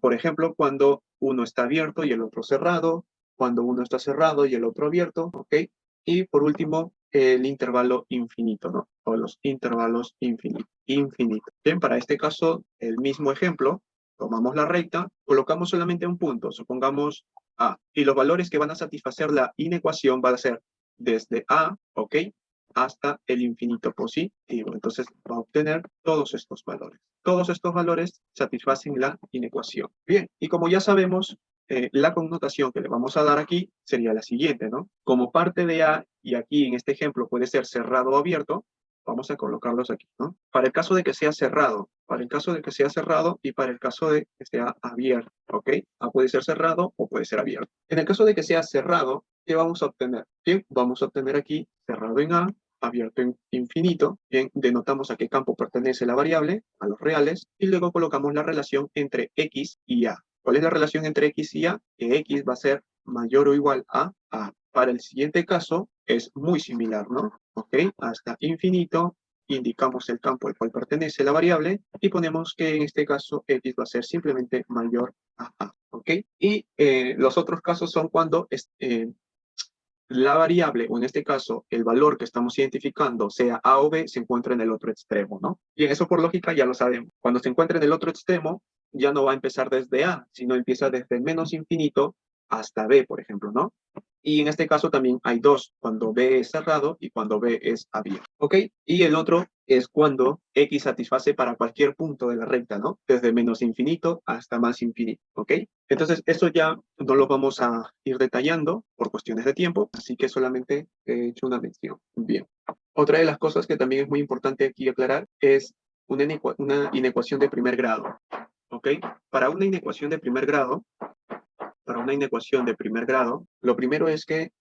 Por ejemplo, cuando uno está abierto y el otro cerrado, cuando uno está cerrado y el otro abierto, ¿ok? Y por último, el intervalo infinito, ¿no? O los intervalos infinitos. Bien, para este caso, el mismo ejemplo, tomamos la recta, colocamos solamente un punto, supongamos A, y los valores que van a satisfacer la inecuación van a ser desde A, ¿ok? Hasta el infinito positivo. Entonces va a obtener todos estos valores. Todos estos valores satisfacen la inecuación. Bien, y como ya sabemos, la connotación que le vamos a dar aquí sería la siguiente, ¿no? Como parte de A, y aquí en este ejemplo puede ser cerrado o abierto, vamos a colocarlos aquí, ¿no? Para el caso de que sea cerrado, y para el caso de que sea abierto, ¿ok? A puede ser cerrado o puede ser abierto. En el caso de que sea cerrado, ¿qué vamos a obtener? Bien, vamos a obtener aquí cerrado en A, abierto en infinito. Bien, denotamos a qué campo pertenece la variable, a los reales, y luego colocamos la relación entre X y A. ¿Cuál es la relación entre X y A? Que X va a ser mayor o igual a A. Para el siguiente caso es muy similar, ¿no? ¿Ok? Hasta infinito, indicamos el campo al cual pertenece la variable y ponemos que en este caso X va a ser simplemente mayor a A. ¿Ok? Y los otros casos son cuando la variable, o en este caso, el valor que estamos identificando, sea A o B, se encuentra en el otro extremo, ¿no? Bien, eso por lógica ya lo sabemos. Cuando se encuentra en el otro extremo, ya no va a empezar desde A, sino empieza desde menos infinito hasta B, por ejemplo, ¿no? Y en este caso también hay dos, cuando B es cerrado y cuando B es abierto, ¿ok? Y el otro es cuando X satisface para cualquier punto de la recta, ¿no? Desde menos infinito hasta más infinito, ¿ok? Entonces, eso ya no lo vamos a ir detallando por cuestiones de tiempo, así que solamente he hecho una mención. Bien. Otra de las cosas que también es muy importante aquí aclarar es una inecuación de primer grado, ¿ok? Para una inecuación de primer grado, lo primero es que,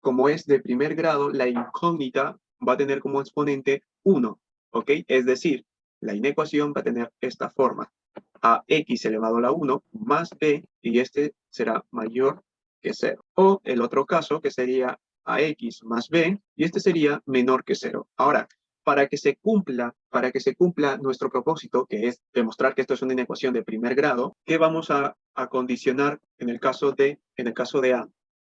como es de primer grado, la incógnita va a tener como exponente 1, ¿ok? Es decir, la inecuación va a tener esta forma: a x elevado a la 1 más b, y este será mayor que 0. O el otro caso, que sería a x más b, y este sería menor que 0. Ahora, para que se cumpla nuestro propósito, que es demostrar que esto es una inecuación de primer grado, ¿qué vamos a condicionar en el caso de A?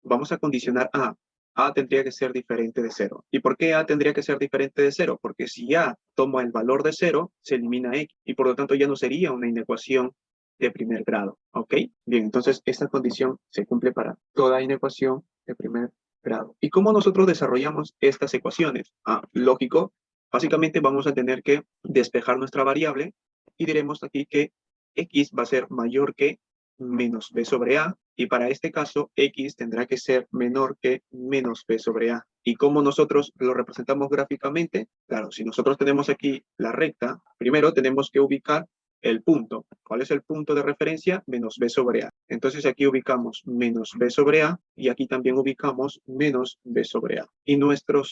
Vamos a condicionar A. A tendría que ser diferente de 0. ¿Y por qué A tendría que ser diferente de 0? Porque si A toma el valor de 0, se elimina X, y por lo tanto ya no sería una inecuación de primer grado, ¿ok? Bien, entonces esta condición se cumple para toda inecuación de primer grado. ¿Y cómo nosotros desarrollamos estas ecuaciones? Lógico, básicamente vamos a tener que despejar nuestra variable y diremos aquí que X va a ser mayor que menos b sobre a, y para este caso x tendrá que ser menor que menos b sobre a. ¿Y cómo nosotros lo representamos gráficamente? Claro, si nosotros tenemos aquí la recta, primero tenemos que ubicar el punto. ¿Cuál es el punto de referencia? Menos b sobre a. Entonces aquí ubicamos menos b sobre a y aquí también ubicamos menos b sobre a. Y nuestro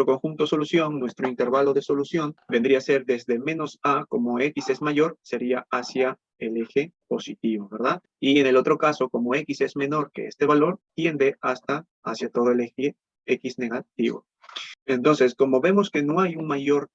conjunto solución, nuestro intervalo de solución, vendría a ser desde menos a, como x es mayor, sería hacia el eje positivo, ¿verdad? Y en el otro caso, como x es menor que este valor, tiende hacia todo el eje x negativo. Entonces, como vemos que no hay un mayor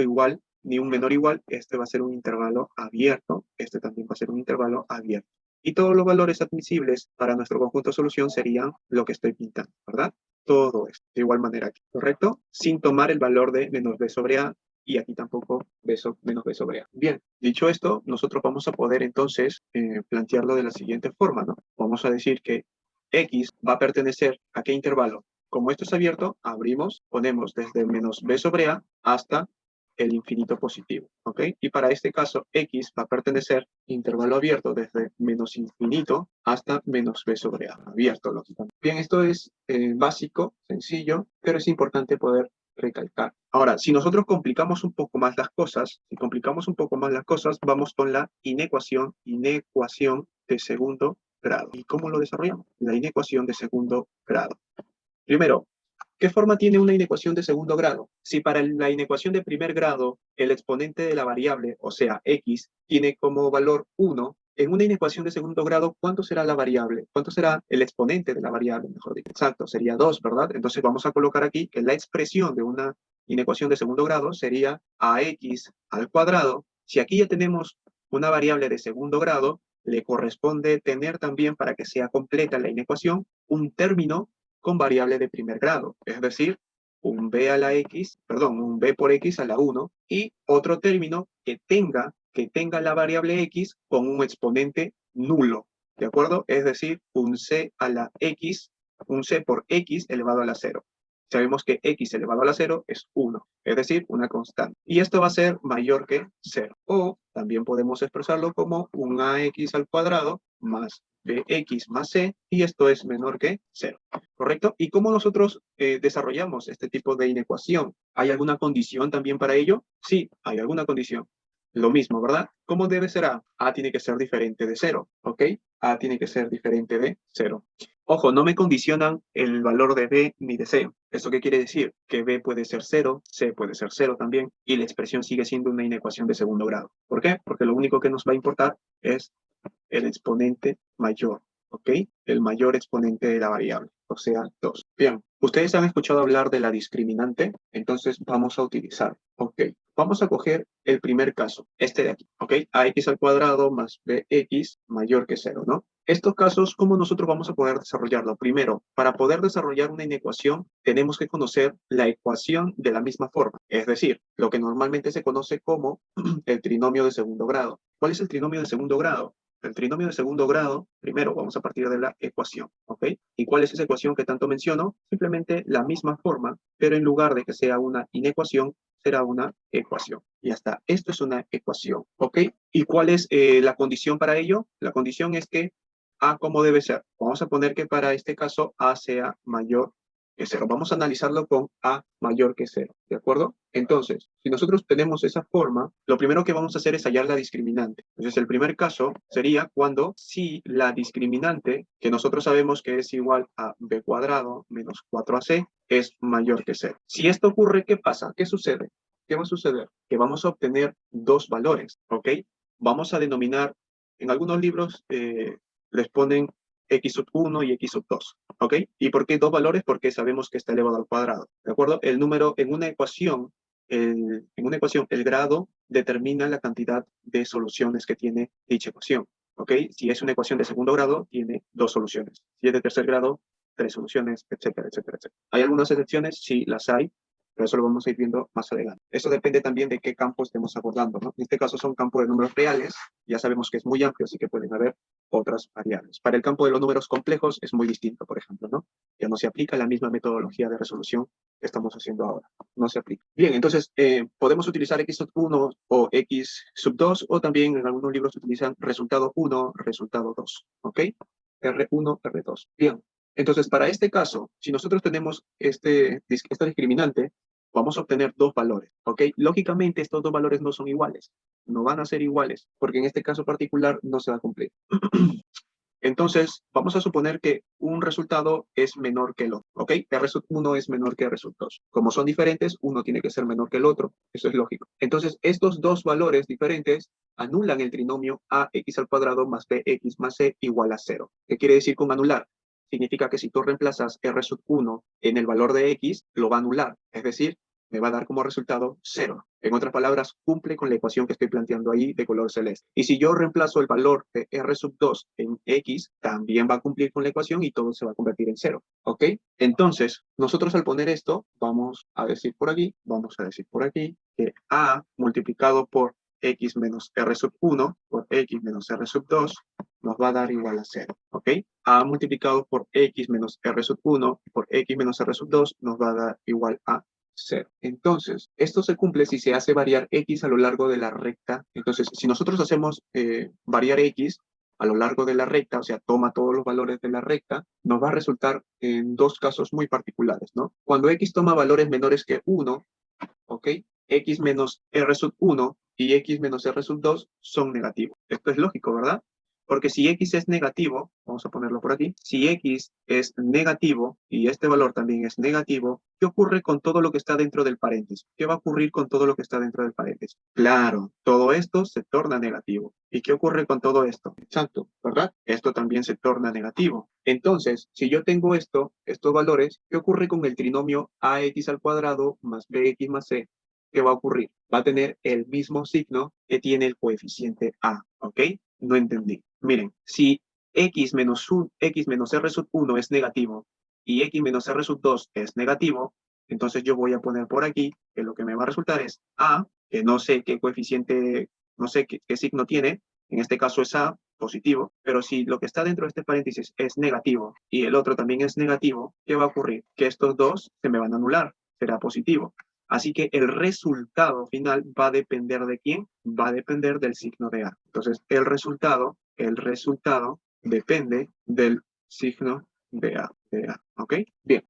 igual, ni un menor igual, este va a ser un intervalo abierto, este también va a ser un intervalo abierto. Y todos los valores admisibles para nuestro conjunto de solución serían lo que estoy pintando, ¿verdad? Todo esto, de igual manera aquí, ¿correcto? Sin tomar el valor de menos b sobre a, y aquí tampoco menos b sobre a. Bien, dicho esto, nosotros vamos a poder entonces plantearlo de la siguiente forma, ¿no? Vamos a decir que x va a pertenecer a qué intervalo. Como esto es abierto, abrimos, ponemos desde menos b sobre a hasta el infinito positivo, ¿ok? Y para este caso, x va a pertenecer intervalo abierto desde menos infinito hasta menos b sobre a, abierto, lógicamente. Bien, esto es básico, sencillo, pero es importante poder recalcar. Ahora, si nosotros complicamos un poco más las cosas, vamos con la inecuación de segundo grado. ¿Y cómo lo desarrollamos? La inecuación de segundo grado. Primero, ¿qué forma tiene una inecuación de segundo grado? Si para la inecuación de primer grado el exponente de la variable, o sea, x, tiene como valor 1, en una inecuación de segundo grado, ¿cuánto será la variable? ¿Cuánto será el exponente de la variable, mejor dicho? Exacto, sería 2, ¿verdad? Entonces vamos a colocar aquí que la expresión de una inecuación de segundo grado sería ax al cuadrado. Si aquí ya tenemos una variable de segundo grado, le corresponde tener también, para que sea completa la inecuación, un término con variable de primer grado, es decir, un b por x a la 1 y otro término que tenga la variable x con un exponente nulo, ¿de acuerdo? Es decir, un c a la x, un c por x elevado a la 0. Sabemos que x elevado a la 0 es 1, es decir, una constante. Y esto va a ser mayor que 0. O también podemos expresarlo como un ax al cuadrado más bx más c, y esto es menor que 0. ¿Correcto? ¿Y cómo nosotros desarrollamos este tipo de inecuación? ¿Hay alguna condición también para ello? Sí, hay alguna condición. Lo mismo, ¿verdad? ¿Cómo debe ser a? A tiene que ser diferente de 0, ¿ok? A tiene que ser diferente de 0. Ojo, no me condicionan el valor de b ni de c. ¿Eso qué quiere decir? Que b puede ser 0, c puede ser 0 también, y la expresión sigue siendo una inecuación de segundo grado. ¿Por qué? Porque lo único que nos va a importar es el exponente mayor, ¿ok? El mayor exponente de la variable, o sea, 2. Bien, ustedes han escuchado hablar de la discriminante, entonces vamos a utilizar, ¿ok? Vamos a coger el primer caso, este de aquí, ¿ok? Ax al cuadrado más bx mayor que 0, ¿no? Estos casos, ¿cómo nosotros vamos a poder desarrollarlo? Primero, para poder desarrollar una inecuación, tenemos que conocer la ecuación de la misma forma, es decir, lo que normalmente se conoce como el trinomio de segundo grado. ¿Cuál es el trinomio de segundo grado? El trinomio de segundo grado, primero vamos a partir de la ecuación, ¿ok? ¿Y cuál es esa ecuación que tanto menciono? Simplemente la misma forma, pero en lugar de que sea una inecuación, será una ecuación. Y hasta esto es una ecuación, ¿ok? ¿Y cuál es la condición para ello? La condición es que A como debe ser. Vamos a poner que para este caso A sea mayor que 0. Vamos a analizarlo con A mayor que 0, ¿de acuerdo? Entonces, si nosotros tenemos esa forma, lo primero que vamos a hacer es hallar la discriminante. Entonces, el primer caso sería cuando si la discriminante, que nosotros sabemos que es igual a b cuadrado menos 4ac, es mayor que 0. Si esto ocurre, ¿qué pasa? ¿Qué sucede? ¿Qué va a suceder? Que vamos a obtener dos valores, ¿ok? Vamos a denominar, en algunos libros les ponen x sub 1 y x sub 2, ¿ok? ¿Y por qué dos valores? Porque sabemos que está elevado al cuadrado, ¿de acuerdo? El número en una ecuación, el grado determina la cantidad de soluciones que tiene dicha ecuación, ¿ok? Si es una ecuación de segundo grado, tiene dos soluciones. Si es de tercer grado, tres soluciones, etcétera, etcétera, etcétera. ¿Hay algunas excepciones? Sí, las hay, pero eso lo vamos a ir viendo más adelante. Eso depende también de qué campo estemos abordando, ¿no? En este caso son campos de números reales, ya sabemos que es muy amplio, así que pueden haber otras variables. Para el campo de los números complejos es muy distinto, por ejemplo, ¿no? Ya no se aplica la misma metodología de resolución que estamos haciendo ahora. No se aplica. Bien, entonces podemos utilizar x sub 1 o x sub 2, o también en algunos libros se utilizan resultado 1, resultado 2, ¿ok? R1, R2. Bien, entonces para este caso, si nosotros tenemos esta discriminante, vamos a obtener dos valores, ¿ok? Lógicamente estos dos valores no son iguales, no van a ser iguales, porque en este caso particular no se va a cumplir. Entonces, vamos a suponer que un resultado es menor que el otro, ¿ok? R sub 1 es menor que R sub 2. Como son diferentes, uno tiene que ser menor que el otro. Eso es lógico. Entonces, estos dos valores diferentes anulan el trinomio ax al cuadrado más bx más c igual a 0. ¿Qué quiere decir con anular? Significa que si tú reemplazas R sub 1 en el valor de x, lo va a anular. Es decir, me va a dar como resultado 0. En otras palabras, cumple con la ecuación que estoy planteando ahí de color celeste. Y si yo reemplazo el valor de R sub 2 en X, también va a cumplir con la ecuación y todo se va a convertir en 0. ¿Ok? Entonces, nosotros al poner esto, vamos a decir por aquí que A multiplicado por X menos R sub 1 por X menos R sub 2 nos va a dar igual a 0. ¿Ok? A multiplicado por X menos R sub 1 por X menos R sub 2 nos va a dar igual a 0. Entonces, esto se cumple si se hace variar x a lo largo de la recta. Entonces, si nosotros hacemos variar x a lo largo de la recta, o sea, toma todos los valores de la recta, nos va a resultar en dos casos muy particulares, ¿no? Cuando x toma valores menores que 1, ¿ok? X menos R sub 1 y X menos R sub 2 son negativos. Esto es lógico, ¿verdad? Porque si X es negativo, vamos a ponerlo por aquí, si X es negativo y este valor también es negativo, ¿qué ocurre con todo lo que está dentro del paréntesis? ¿Qué va a ocurrir con todo lo que está dentro del paréntesis? Claro, todo esto se torna negativo. ¿Y qué ocurre con todo esto? Exacto, ¿verdad? Esto también se torna negativo. Entonces, si yo tengo estos valores, ¿qué ocurre con el trinomio ax al cuadrado más bx más c? ¿Qué va a ocurrir? Va a tener el mismo signo que tiene el coeficiente a, ¿ok? No entendí. Miren, si x menos r sub 1 es negativo y x menos r sub 2 es negativo, entonces yo voy a poner por aquí que lo que me va a resultar es a, que no sé qué coeficiente, no sé qué signo tiene, en este caso es a, positivo, pero si lo que está dentro de este paréntesis es negativo y el otro también es negativo, ¿qué va a ocurrir? Que estos dos se me van a anular, será positivo. Así que el resultado final va a depender de quién, va a depender del signo de A. Entonces, el resultado depende del signo de A, ¿ok? Bien.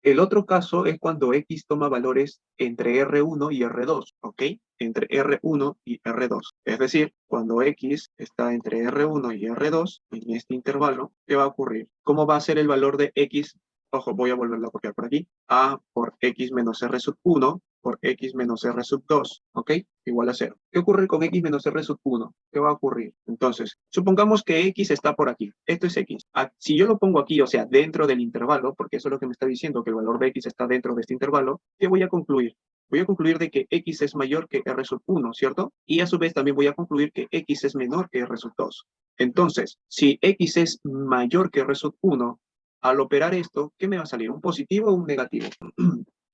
El otro caso es cuando X toma valores entre R1 y R2, ¿ok? Entre R1 y R2. Es decir, cuando X está entre R1 y R2, en este intervalo, ¿qué va a ocurrir? ¿Cómo va a ser el valor de X? Ojo, voy a volverlo a copiar por aquí. A por X menos R sub 1 por X menos R sub 2, ¿ok? Igual a 0. ¿Qué ocurre con X menos R sub 1? ¿Qué va a ocurrir? Entonces, supongamos que X está por aquí. Esto es X. Si yo lo pongo aquí, o sea, dentro del intervalo, porque eso es lo que me está diciendo, que el valor de X está dentro de este intervalo, ¿qué voy a concluir? Voy a concluir de que X es mayor que R sub 1, ¿cierto? Y a su vez también voy a concluir que X es menor que R sub 2. Entonces, si X es mayor que R sub 1, al operar esto, ¿qué me va a salir? ¿Un positivo o un negativo?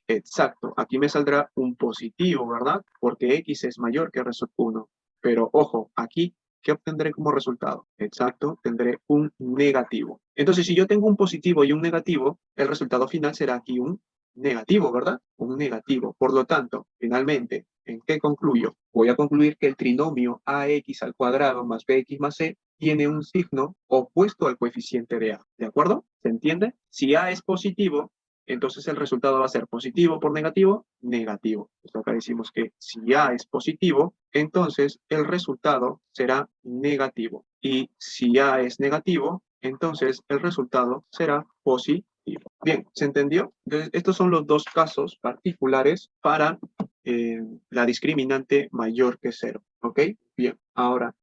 Exacto, aquí me saldrá un positivo, ¿verdad? Porque X es mayor que R sub 1. Pero ojo, aquí, ¿qué obtendré como resultado? Exacto, tendré un negativo. Entonces, si yo tengo un positivo y un negativo, el resultado final será aquí un negativo, ¿verdad? Un negativo. Por lo tanto, finalmente, ¿en qué concluyo? Voy a concluir que el trinomio ax al cuadrado más bx más c tiene un signo opuesto al coeficiente de a. ¿De acuerdo? ¿Se entiende? Si a es positivo, entonces el resultado va a ser positivo por negativo, negativo. Entonces acá decimos que si A es positivo, entonces el resultado será negativo. Y si A es negativo, entonces el resultado será positivo. Bien, ¿se entendió? Entonces, estos son los dos casos particulares para la discriminante mayor que 0. ¿Ok? Bien, ahora...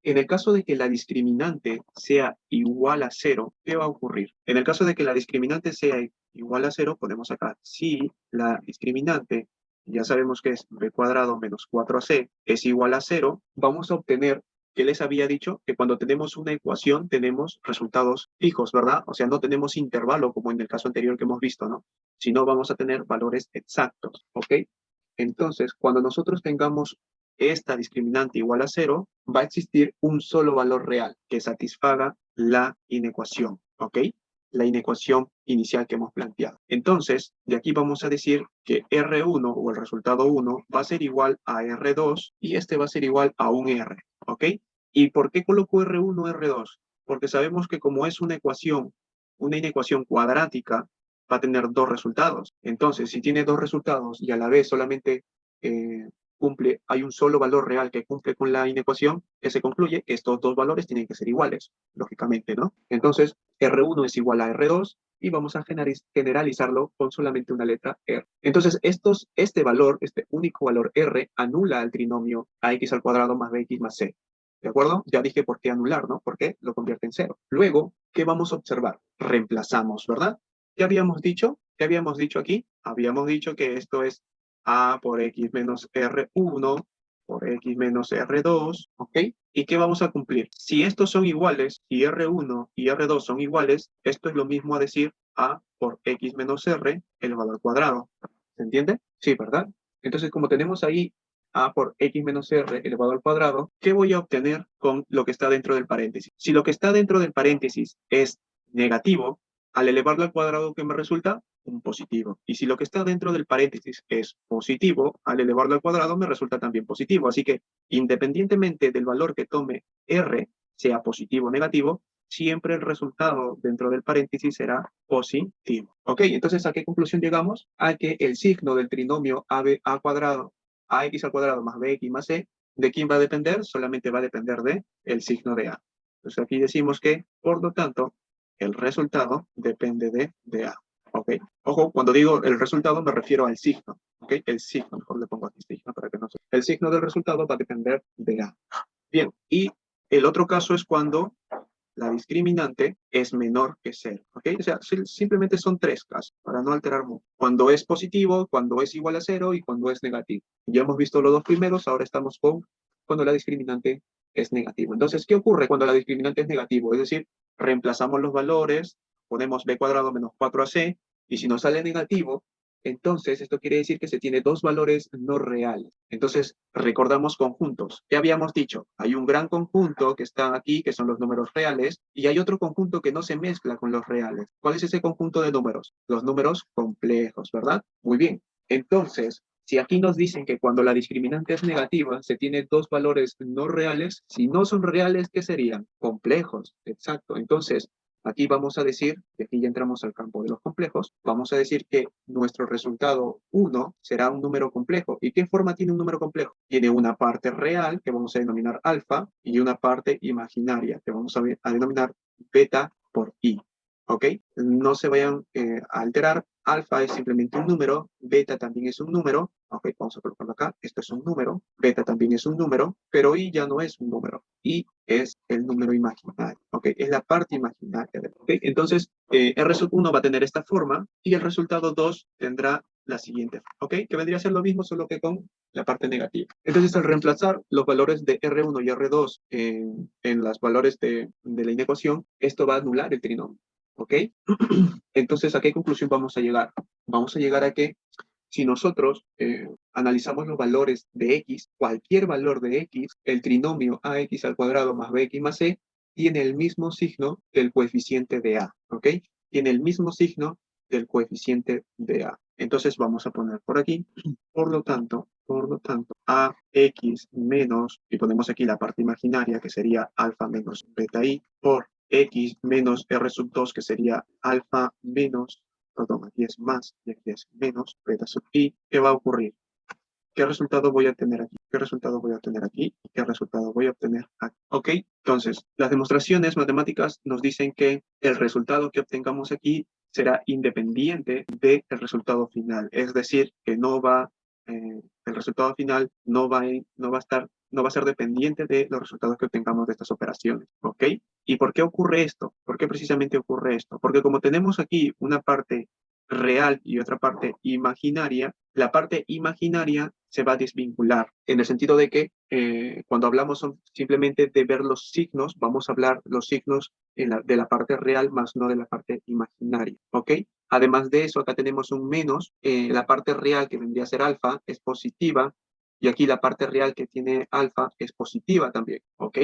En el caso de que la discriminante sea igual a 0, ¿qué va a ocurrir? En el caso de que la discriminante sea igual a 0, ponemos acá, si la discriminante, ya sabemos que es b cuadrado menos 4ac, es igual a 0, vamos a obtener ¿Qué les había dicho? Que cuando tenemos una ecuación tenemos resultados fijos, ¿verdad? O sea, no tenemos intervalo como en el caso anterior que hemos visto, ¿no? Sino vamos a tener valores exactos, ¿ok? Entonces, cuando nosotros tengamos esta discriminante igual a 0, va a existir un solo valor real que satisfaga la inecuación, ¿ok? La inecuación inicial que hemos planteado. Entonces, de aquí vamos a decir que R1 o el resultado 1 va a ser igual a R2 y este va a ser igual a un R, ¿ok? ¿Y por qué coloco R1, R2? Porque sabemos que como es una inecuación cuadrática, va a tener dos resultados. Entonces, si tiene dos resultados y a la vez solamente hay un solo valor real que cumple con la inecuación, que se concluye que estos dos valores tienen que ser iguales, lógicamente, ¿no? Entonces, R1 es igual a R2 y vamos a generalizarlo con solamente una letra R. Entonces, este valor, este único valor R, anula el trinomio ax al cuadrado más bx más c. ¿De acuerdo? Ya dije por qué anular, ¿no? Porque lo convierte en cero. Luego, ¿qué vamos a observar? Reemplazamos, ¿verdad? ¿Qué habíamos dicho? ¿Qué habíamos dicho aquí? Habíamos dicho que esto es A por X menos R1 por X menos R2, ¿ok? ¿Y qué vamos a cumplir? Si estos son iguales, si R1 y R2 son iguales, esto es lo mismo a decir A por X menos R elevado al cuadrado. ¿Se entiende? Sí, ¿verdad? Entonces, como tenemos ahí A por X menos R elevado al cuadrado, ¿qué voy a obtener con lo que está dentro del paréntesis? Si lo que está dentro del paréntesis es negativo, al elevarlo al cuadrado, ¿qué me resulta? Un positivo. Y si lo que está dentro del paréntesis es positivo, al elevarlo al cuadrado me resulta también positivo. Así que independientemente del valor que tome R, sea positivo o negativo, siempre el resultado dentro del paréntesis será positivo. ¿Ok? Entonces, ¿a qué conclusión llegamos? A que el signo del trinomio a cuadrado, ax al cuadrado más bx más c, ¿de quién va a depender? Solamente va a depender de el signo de a. Entonces aquí decimos que, por lo tanto, el resultado depende de A. ¿Ok? Ojo, cuando digo el resultado me refiero al signo. ¿Ok? El signo, mejor le pongo aquí signo para que no se... El signo del resultado va a depender de A. Bien, y el otro caso es cuando la discriminante es menor que 0. ¿Ok? O sea, simplemente son tres casos, para no alterar mucho. Cuando es positivo, cuando es igual a 0 y cuando es negativo. Ya hemos visto los dos primeros, ahora estamos con cuando la discriminante es negativo. Entonces, ¿qué ocurre cuando la discriminante es negativo? Es decir, reemplazamos los valores, ponemos b cuadrado menos 4ac, y si nos sale negativo, entonces esto quiere decir que se tiene dos valores no reales. Entonces, recordamos conjuntos. ¿Qué habíamos dicho? Hay un gran conjunto que está aquí, que son los números reales, y hay otro conjunto que no se mezcla con los reales. ¿Cuál es ese conjunto de números? Los números complejos, ¿verdad? Muy bien. Entonces, si aquí nos dicen que cuando la discriminante es negativa, se tiene dos valores no reales, si no son reales, ¿qué serían? Complejos, exacto. Entonces, aquí vamos a decir, y aquí ya entramos al campo de los complejos, vamos a decir que nuestro resultado 1 será un número complejo. ¿Y qué forma tiene un número complejo? Tiene una parte real, que vamos a denominar alfa, y una parte imaginaria, que vamos a denominar beta por i. ¿Ok? No se vayan a alterar. Alfa es simplemente un número, beta también es un número. Ok, vamos a colocarlo acá. Esto es un número, beta también es un número, pero i ya no es un número. I es el número imaginario. Ok, es la parte imaginaria. Okay, entonces, el resultado 1 va a tener esta forma y el resultado 2 tendrá la siguiente. Ok, que vendría a ser lo mismo, solo que con la parte negativa. Entonces, al reemplazar los valores de R1 y R2 en los valores de la inecuación, esto va a anular el trinomio. ¿Ok? Entonces, ¿a qué conclusión vamos a llegar? Vamos a llegar a que si nosotros analizamos los valores de x, cualquier valor de x, el trinomio ax al cuadrado más bx más c tiene el mismo signo del coeficiente de a, ¿ok? Tiene el mismo signo del coeficiente de a. Entonces vamos a poner por aquí, por lo tanto, ax menos, y ponemos aquí la parte imaginaria que sería alfa menos beta i, por x menos r sub 2 que sería alfa menos, perdón, aquí es más y aquí es menos beta sub i. ¿Qué va a ocurrir? ¿Qué resultado voy a tener aquí? ¿Qué resultado voy a obtener aquí? ¿Y qué resultado voy a obtener aquí? ¿Ok? Entonces, las demostraciones matemáticas nos dicen que el resultado que obtengamos aquí será independiente del resultado final. Es decir, que el resultado final no va a ser dependiente de los resultados que obtengamos de estas operaciones. ¿Ok? ¿Y por qué ocurre esto? ¿Por qué precisamente ocurre esto? Porque como tenemos aquí una parte real y otra parte imaginaria, la parte imaginaria se va a desvincular, en el sentido de que cuando hablamos simplemente de ver los signos, vamos a hablar los signos de la parte real más no de la parte imaginaria, ¿ok? Además de eso, acá tenemos un menos, la parte real que vendría a ser alfa es positiva, y aquí la parte real que tiene alfa es positiva también, ¿ok?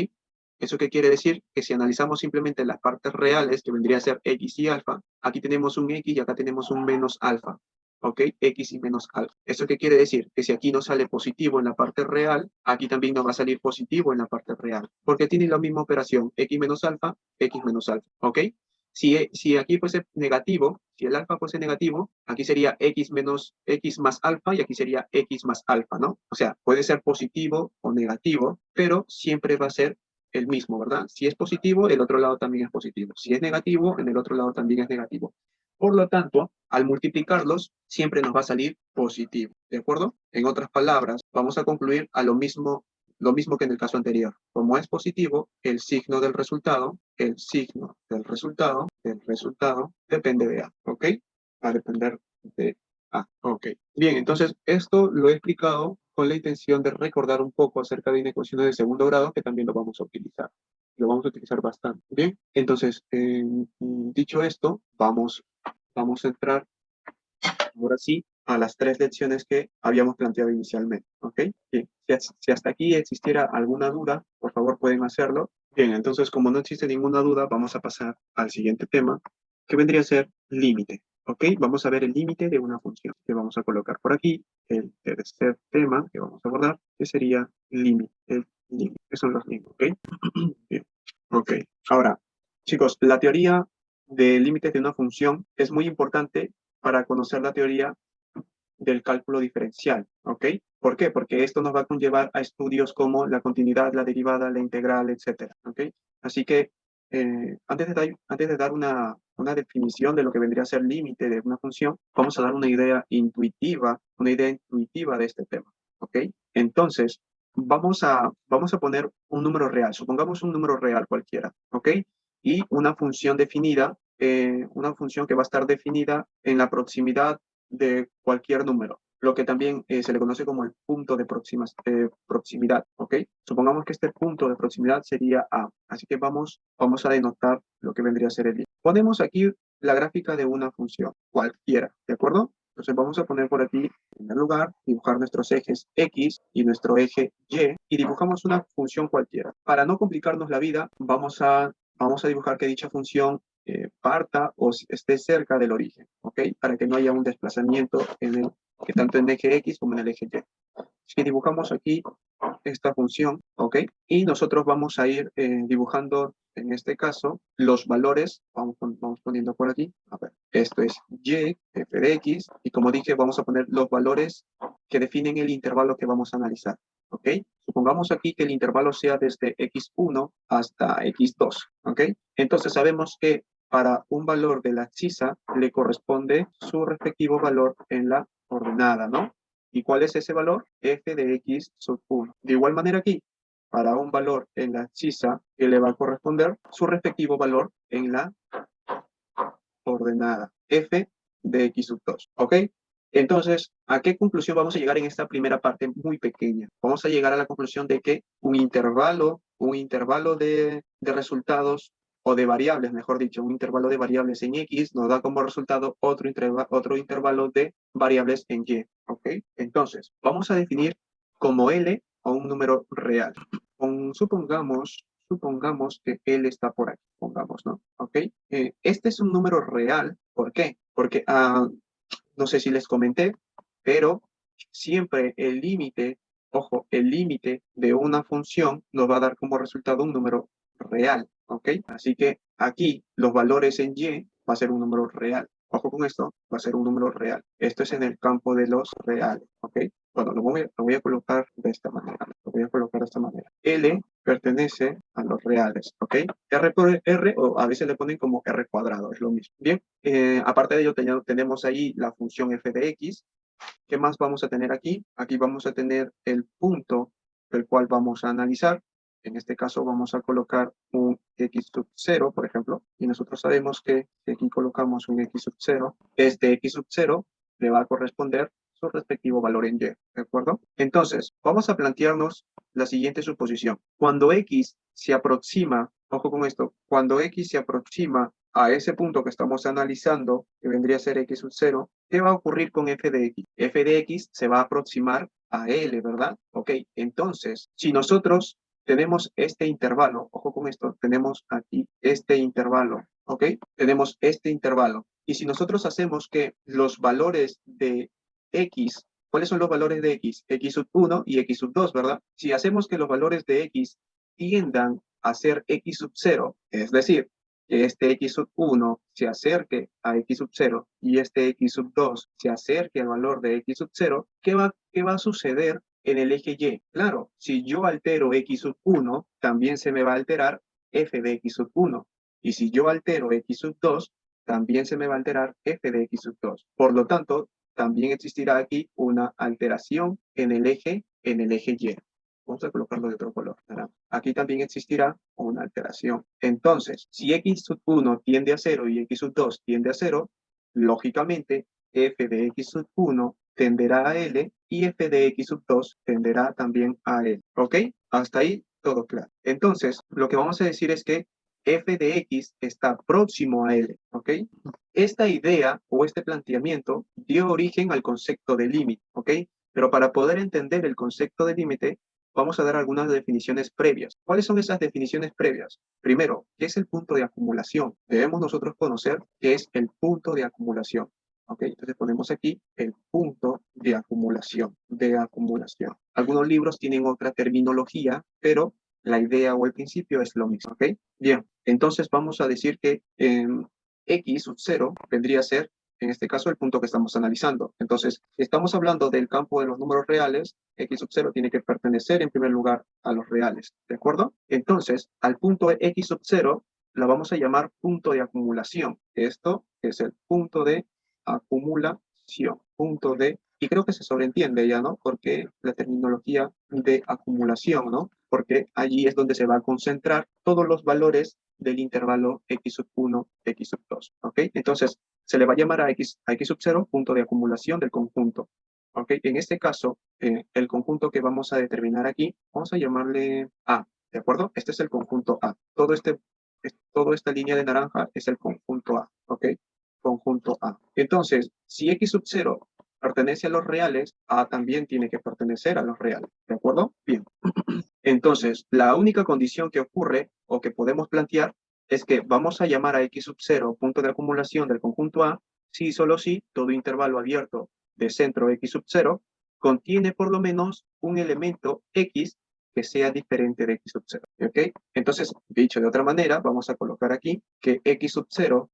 ¿Eso qué quiere decir? Que si analizamos simplemente las partes reales, que vendría a ser x y alfa, aquí tenemos un x y acá tenemos un menos alfa, ¿ok? X y menos alfa. ¿Eso qué quiere decir? Que si aquí no sale positivo en la parte real, aquí también no va a salir positivo en la parte real, porque tiene la misma operación, x menos alfa, ¿ok? Si aquí fuese negativo, si el alfa fuese negativo, aquí sería x más alfa y aquí sería x más alfa, ¿no? O sea, puede ser positivo o negativo, pero siempre va a ser el mismo, ¿verdad? Si es positivo, el otro lado también es positivo. Si es negativo, en el otro lado también es negativo. Por lo tanto, al multiplicarlos, siempre nos va a salir positivo, ¿de acuerdo? En otras palabras, vamos a concluir a lo mismo que en el caso anterior. Como es positivo, el signo del resultado depende de A, ¿ok? Va a depender de A, ok. Bien, entonces esto lo he explicado con la intención de recordar un poco acerca de inecuaciones de segundo grado, que también lo vamos a utilizar. Lo vamos a utilizar bastante. Bien, entonces, dicho esto, vamos a entrar ahora sí a las 3 lecciones que habíamos planteado inicialmente, ¿ok? Bien, si hasta aquí existiera alguna duda, por favor pueden hacerlo. Bien, entonces como no existe ninguna duda, vamos a pasar al siguiente tema, que vendría a ser límite, ¿ok? Vamos a ver el límite de una función, que vamos a colocar por aquí, el tercer tema que vamos a abordar, que sería límite, el límite, que son los límites, ¿ok? Bien, ok. Ahora, chicos, la teoría de límites de una función es muy importante para conocer la teoría del cálculo diferencial, ¿ok? ¿Por qué? Porque esto nos va a conllevar a estudios como la continuidad, la derivada, la integral, etcétera, ¿ok? Así que antes de dar una definición de lo que vendría a ser límite de una función, vamos a dar una idea intuitiva de este tema, ¿ok? Entonces, vamos a poner un número real, supongamos un número real cualquiera, ¿ok? Y una función definida, una función que va a estar definida en la proximidad de cualquier número, lo que también se le conoce como el punto de proximidad, ¿ok? Supongamos que este punto de proximidad sería A, así que vamos a denotar lo que vendría a ser el límite. Ponemos aquí la gráfica de una función, cualquiera, ¿de acuerdo? Entonces vamos a poner por aquí, en primer lugar, dibujar nuestros ejes X y nuestro eje Y dibujamos una función cualquiera. Para no complicarnos la vida, vamos a dibujar que dicha función parta o esté cerca del origen, ¿ok? Para que no haya un desplazamiento que tanto en el eje X como en el eje Y. Así que dibujamos aquí esta función, ¿ok? Y nosotros vamos a ir dibujando, en este caso, los valores, vamos poniendo por aquí, a ver, esto es Y, f de X, y como dije, vamos a poner los valores que definen el intervalo que vamos a analizar, ¿ok? Supongamos aquí que el intervalo sea desde x1 hasta x2, ¿ok? Entonces sabemos que para un valor de la abscisa le corresponde su respectivo valor en la ordenada, ¿no? ¿Y cuál es ese valor? F de x sub 1. De igual manera aquí, para un valor en la abscisa que le va a corresponder su respectivo valor en la ordenada, F de x sub 2, ¿ok? Entonces, ¿a qué conclusión vamos a llegar en esta primera parte muy pequeña? Vamos a llegar a la conclusión de que un intervalo de resultados o de variables, mejor dicho, un intervalo de variables en X nos da como resultado otro intervalo de variables en Y, ¿ok? Entonces, vamos a definir como L a un número real. Supongamos que L está por aquí, pongamos, ¿no? ¿Ok? Este es un número real, ¿por qué? Porque no sé si les comenté, pero siempre el límite, ojo, el límite de una función nos va a dar como resultado un número real, ¿ok? Así que aquí los valores en Y va a ser un número real. Ojo con esto, va a ser un número real. Esto es en el campo de los reales, ¿ok? Bueno, lo voy a colocar de esta manera. Lo voy a colocar de esta manera. L pertenece a los reales, ¿ok? R por R, o a veces le ponen como R cuadrado, es lo mismo. Bien, aparte de ello tenemos ahí la función f de x. ¿Qué más vamos a tener aquí? Aquí vamos a tener el punto del cual vamos a analizar. En este caso vamos a colocar un x sub 0, por ejemplo, y nosotros sabemos que si aquí colocamos un x sub 0, este x sub 0 le va a corresponder su respectivo valor en y, ¿de acuerdo? Entonces, vamos a plantearnos la siguiente suposición. Cuando x se aproxima, ojo con esto, cuando x se aproxima a ese punto que estamos analizando, que vendría a ser x sub 0, ¿qué va a ocurrir con f de x? F de x se va a aproximar a L, ¿verdad? Ok, entonces, si nosotros tenemos este intervalo, ojo con esto, tenemos aquí este intervalo, ¿ok? Tenemos este intervalo. Y si nosotros hacemos que los valores de x, ¿cuáles son los valores de x? X sub 1 y x sub 2, ¿verdad? Si hacemos que los valores de x tiendan a ser x sub 0, es decir, que este x sub 1 se acerque a x sub 0 y este x sub 2 se acerque al valor de x sub 0, qué va a suceder en el eje Y? Claro, si yo altero x sub 1, también se me va a alterar f de x sub 1. Y si yo altero x sub 2, también se me va a alterar f de x sub 2. Por lo tanto, también existirá aquí una alteración en el eje Y. Vamos a colocarlo de otro color. Aquí también existirá una alteración. Entonces, si x sub 1 tiende a 0 y x sub 2 tiende a 0, lógicamente f de x sub 1 tenderá a L y f de x sub 2 tenderá también a L. ¿Ok? Hasta ahí todo claro. Entonces, lo que vamos a decir es que f de x está próximo a L. ¿Ok? Esta idea o este planteamiento dio origen al concepto de límite. ¿Ok? Pero para poder entender el concepto de límite, vamos a dar algunas definiciones previas. ¿Cuáles son esas definiciones previas? Primero, ¿qué es el punto de acumulación? Debemos nosotros conocer qué es el punto de acumulación. ¿Ok? Entonces ponemos aquí el punto de acumulación, Algunos libros tienen otra terminología, pero la idea o el principio es lo mismo. ¿Ok? Bien, entonces vamos a decir que x sub 0 vendría a ser, en este caso, el punto que estamos analizando. Entonces, si estamos hablando del campo de los números reales, x sub 0 tiene que pertenecer en primer lugar a los reales, ¿de acuerdo? Entonces, al punto x sub 0 lo vamos a llamar punto de acumulación. Esto es el punto de acumulación, y creo que se sobreentiende ya, ¿no? Porque la terminología de acumulación, ¿no? Porque allí es donde se va a concentrar todos los valores del intervalo x sub 1, x sub 2, ¿ok? Entonces, se le va a llamar a x sub 0 punto de acumulación del conjunto, ¿ok? En este caso, el conjunto que vamos a determinar aquí, vamos a llamarle A, ¿de acuerdo? Este es el conjunto A. Toda esta línea de naranja es el conjunto A, ¿ok? Conjunto A. Entonces, si x sub 0 pertenece a los reales, A también tiene que pertenecer a los reales, ¿de acuerdo? Bien. Entonces, la única condición que ocurre o que podemos plantear es que vamos a llamar a x sub 0 punto de acumulación del conjunto A si y solo si todo intervalo abierto de centro x sub 0 contiene por lo menos un elemento x que sea diferente de x sub 0. ¿Ok? Entonces, dicho de otra manera, vamos a colocar aquí que x sub 0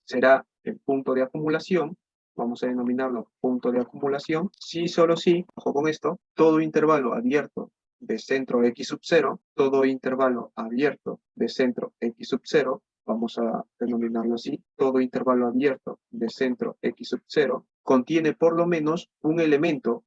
será el punto de acumulación. Vamos a denominarlo punto de acumulación si y solo si, ojo con esto, todo intervalo abierto de centro x sub 0, todo intervalo abierto de centro x sub 0, vamos a denominarlo así, todo intervalo abierto de centro x sub 0, contiene por lo menos un elemento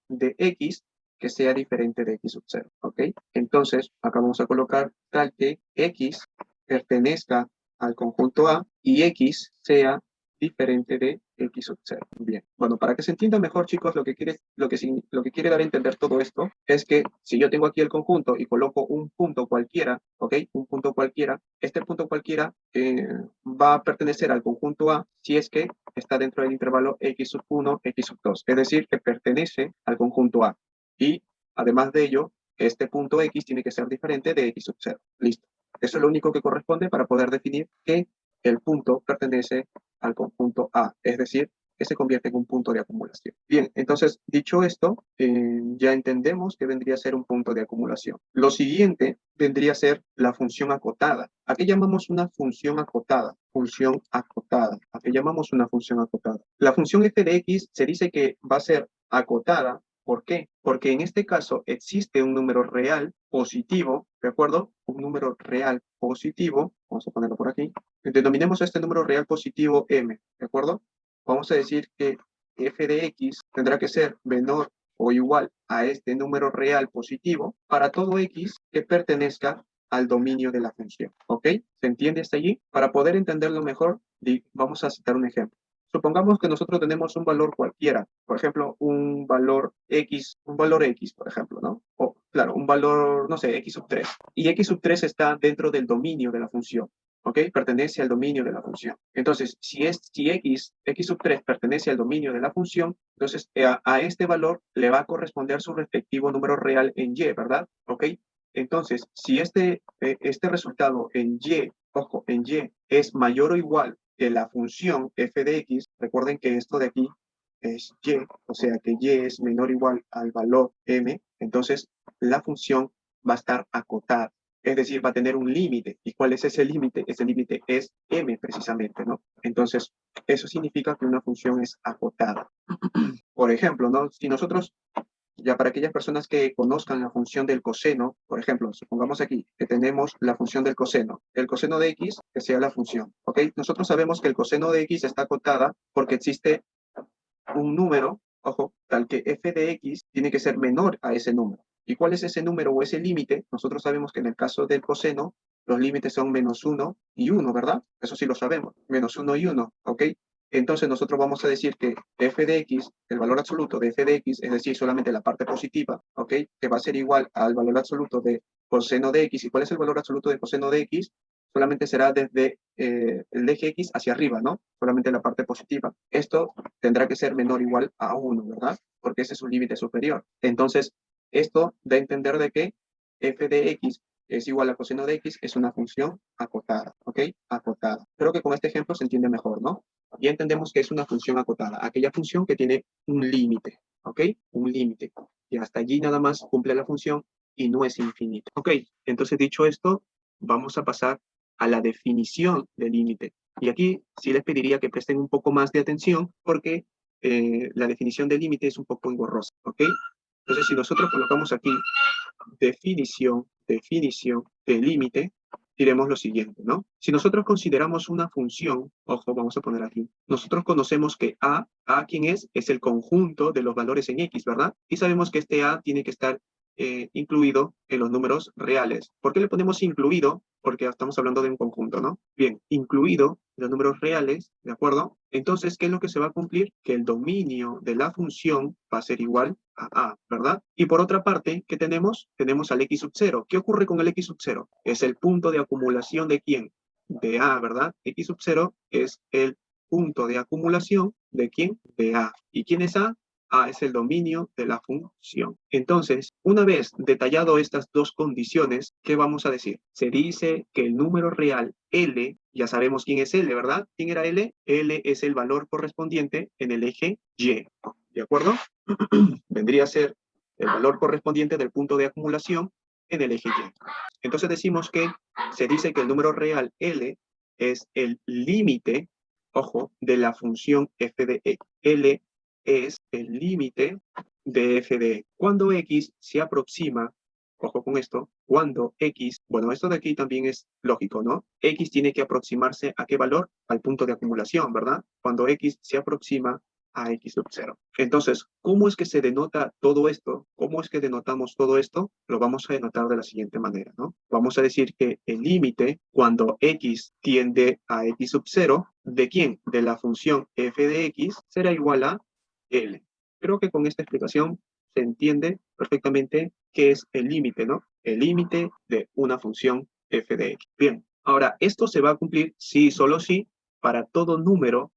de x que sea diferente de x sub 0, ¿ok? Entonces, acá vamos a colocar tal que x pertenezca al conjunto A y x sea diferente de x sub 0. Bien, bueno, para que se entienda mejor, chicos, lo que quiere dar a entender todo esto es que si yo tengo aquí el conjunto y coloco un punto cualquiera, ¿ok? Un punto cualquiera, este punto cualquiera va a pertenecer al conjunto A si es que está dentro del intervalo x sub 1, x sub 2, es decir, que pertenece al conjunto A. Y además de ello, este punto x tiene que ser diferente de x sub 0. Listo. Eso es lo único que corresponde para poder definir que el punto pertenece al conjunto A, es decir, que se convierte en un punto de acumulación. Bien, entonces, dicho esto, ya entendemos que vendría a ser un punto de acumulación. Lo siguiente vendría a ser la función acotada. ¿A qué llamamos una función acotada? Función acotada. ¿A qué llamamos una función acotada? La función f de x se dice que va a ser acotada. ¿Por qué? Porque en este caso existe un número real positivo, ¿de acuerdo? Un número real positivo, vamos a ponerlo por aquí, denominemos este número real positivo m, ¿de acuerdo? Vamos a decir que f de x tendrá que ser menor o igual a este número real positivo para todo x que pertenezca al dominio de la función, ¿ok? ¿Se entiende hasta allí? Para poder entenderlo mejor, vamos a citar un ejemplo. Supongamos que nosotros tenemos un valor cualquiera, por ejemplo, un valor X, por ejemplo, ¿no? O, claro, un valor, no sé, X sub 3. Y X sub 3 está dentro del dominio de la función, ¿ok? Pertenece al dominio de la función. Entonces, si X sub 3 pertenece al dominio de la función, entonces a este valor le va a corresponder su respectivo número real en Y, ¿verdad? ¿Ok? Entonces, si este resultado en Y, ojo, en Y es mayor o igual que la función f de x, recuerden que esto de aquí es y, o sea que y es menor o igual al valor m, entonces la función va a estar acotada, es decir, va a tener un límite. ¿Y cuál es ese límite? Ese límite es m precisamente, ¿no? Entonces, eso significa que una función es acotada. Por ejemplo, ¿no? Si nosotros ya para aquellas personas que conozcan la función del coseno, por ejemplo, supongamos aquí que tenemos la función del coseno. El coseno de x, que sea la función, ¿ok? Nosotros sabemos que el coseno de x está acotada porque existe un número, ojo, tal que f de x tiene que ser menor a ese número. ¿Y cuál es ese número o ese límite? Nosotros sabemos que en el caso del coseno, los límites son -1 y 1, ¿verdad? Eso sí lo sabemos, -1 y 1, ¿ok? Entonces nosotros vamos a decir que f de x, el valor absoluto de f de x, es decir, solamente la parte positiva, ¿ok? Que va a ser igual al valor absoluto de coseno de x. ¿Y cuál es el valor absoluto de coseno de x? Solamente será desde el eje X hacia arriba, ¿no? Solamente la parte positiva. Esto tendrá que ser menor o igual a 1, ¿verdad? Porque ese es un límite superior. Entonces, esto da a entender de que f de x es igual a coseno de x, es una función acotada, ¿ok? Acotada. Creo que con este ejemplo se entiende mejor, ¿no? Ya entendemos que es una función acotada, aquella función que tiene un límite, ¿ok? Un límite. Y hasta allí nada más cumple la función y no es infinita. Ok, entonces dicho esto, vamos a pasar a la definición del límite. Y aquí sí les pediría que presten un poco más de atención porque la definición del límite es un poco engorrosa, ¿ok? Entonces, si nosotros colocamos aquí definición de límite, diremos lo siguiente, ¿no? Si nosotros consideramos una función, ojo, vamos a poner aquí, nosotros conocemos que ¿quién es? Es el conjunto de los valores en X, ¿verdad? Y sabemos que este A tiene que estar incluido en los números reales. ¿Por qué le ponemos incluido? Porque estamos hablando de un conjunto, ¿no? Bien, incluido en los números reales, ¿de acuerdo? Entonces, ¿qué es lo que se va a cumplir? Que el dominio de la función va a ser igual a, ¿verdad? Y por otra parte, ¿qué tenemos? Tenemos al x sub 0. ¿Qué ocurre con el x sub 0? Es el punto de acumulación de ¿quién? De A, ¿verdad? X sub 0 es el punto de acumulación de ¿quién? De A. ¿Y quién es A? A es el dominio de la función. Entonces, una vez detallado estas dos condiciones, ¿qué vamos a decir? Se dice que el número real L, ya sabemos quién es L, ¿verdad? ¿Quién era L? L es el valor correspondiente en el eje Y, ¿de acuerdo? Vendría a ser el valor correspondiente del punto de acumulación en el eje Y. Entonces decimos que se dice que el número real L es el límite, ojo, de la función f de x. L es el límite de f de x. Cuando x se aproxima, ojo con esto, cuando x, bueno, esto de aquí también es lógico, ¿no? X tiene que aproximarse ¿a qué valor? Al punto de acumulación, ¿verdad? Cuando x se aproxima a x sub 0. Entonces, ¿cómo es que se denota todo esto? ¿Cómo es que denotamos todo esto? Lo vamos a denotar de la siguiente manera, ¿no? Vamos a decir que el límite, cuando x tiende a x sub 0, ¿de quién? De la función f de x, será igual a L. Creo que con esta explicación se entiende perfectamente qué es el límite, ¿no? El límite de una función f de x. Bien, ahora, esto se va a cumplir sí, solo sí, para todo número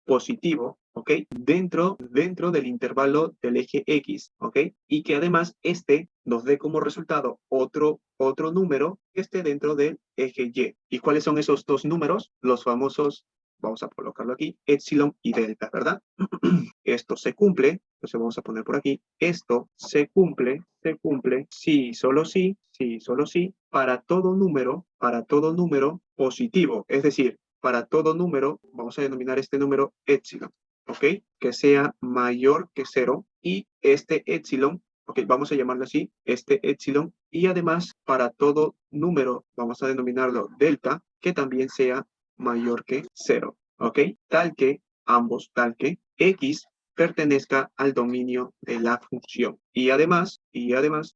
positivo, ¿ok? Dentro del intervalo del eje X, ¿ok? Y que además este nos dé como resultado otro número que esté dentro del eje Y. ¿Y cuáles son esos dos números? Los famosos, vamos a colocarlo aquí, epsilon y delta, ¿verdad? Esto se cumple, entonces vamos a poner por aquí, esto se cumple, sí, solo sí, para todo número positivo, es decir, para todo número, vamos a denominar este número epsilon, ¿ok? Que sea mayor que 0 y este epsilon, ok, vamos a llamarlo así, este epsilon, y además para todo número, vamos a denominarlo delta, que también sea mayor que 0, ¿ok? Tal que x pertenezca al dominio de la función. Y además,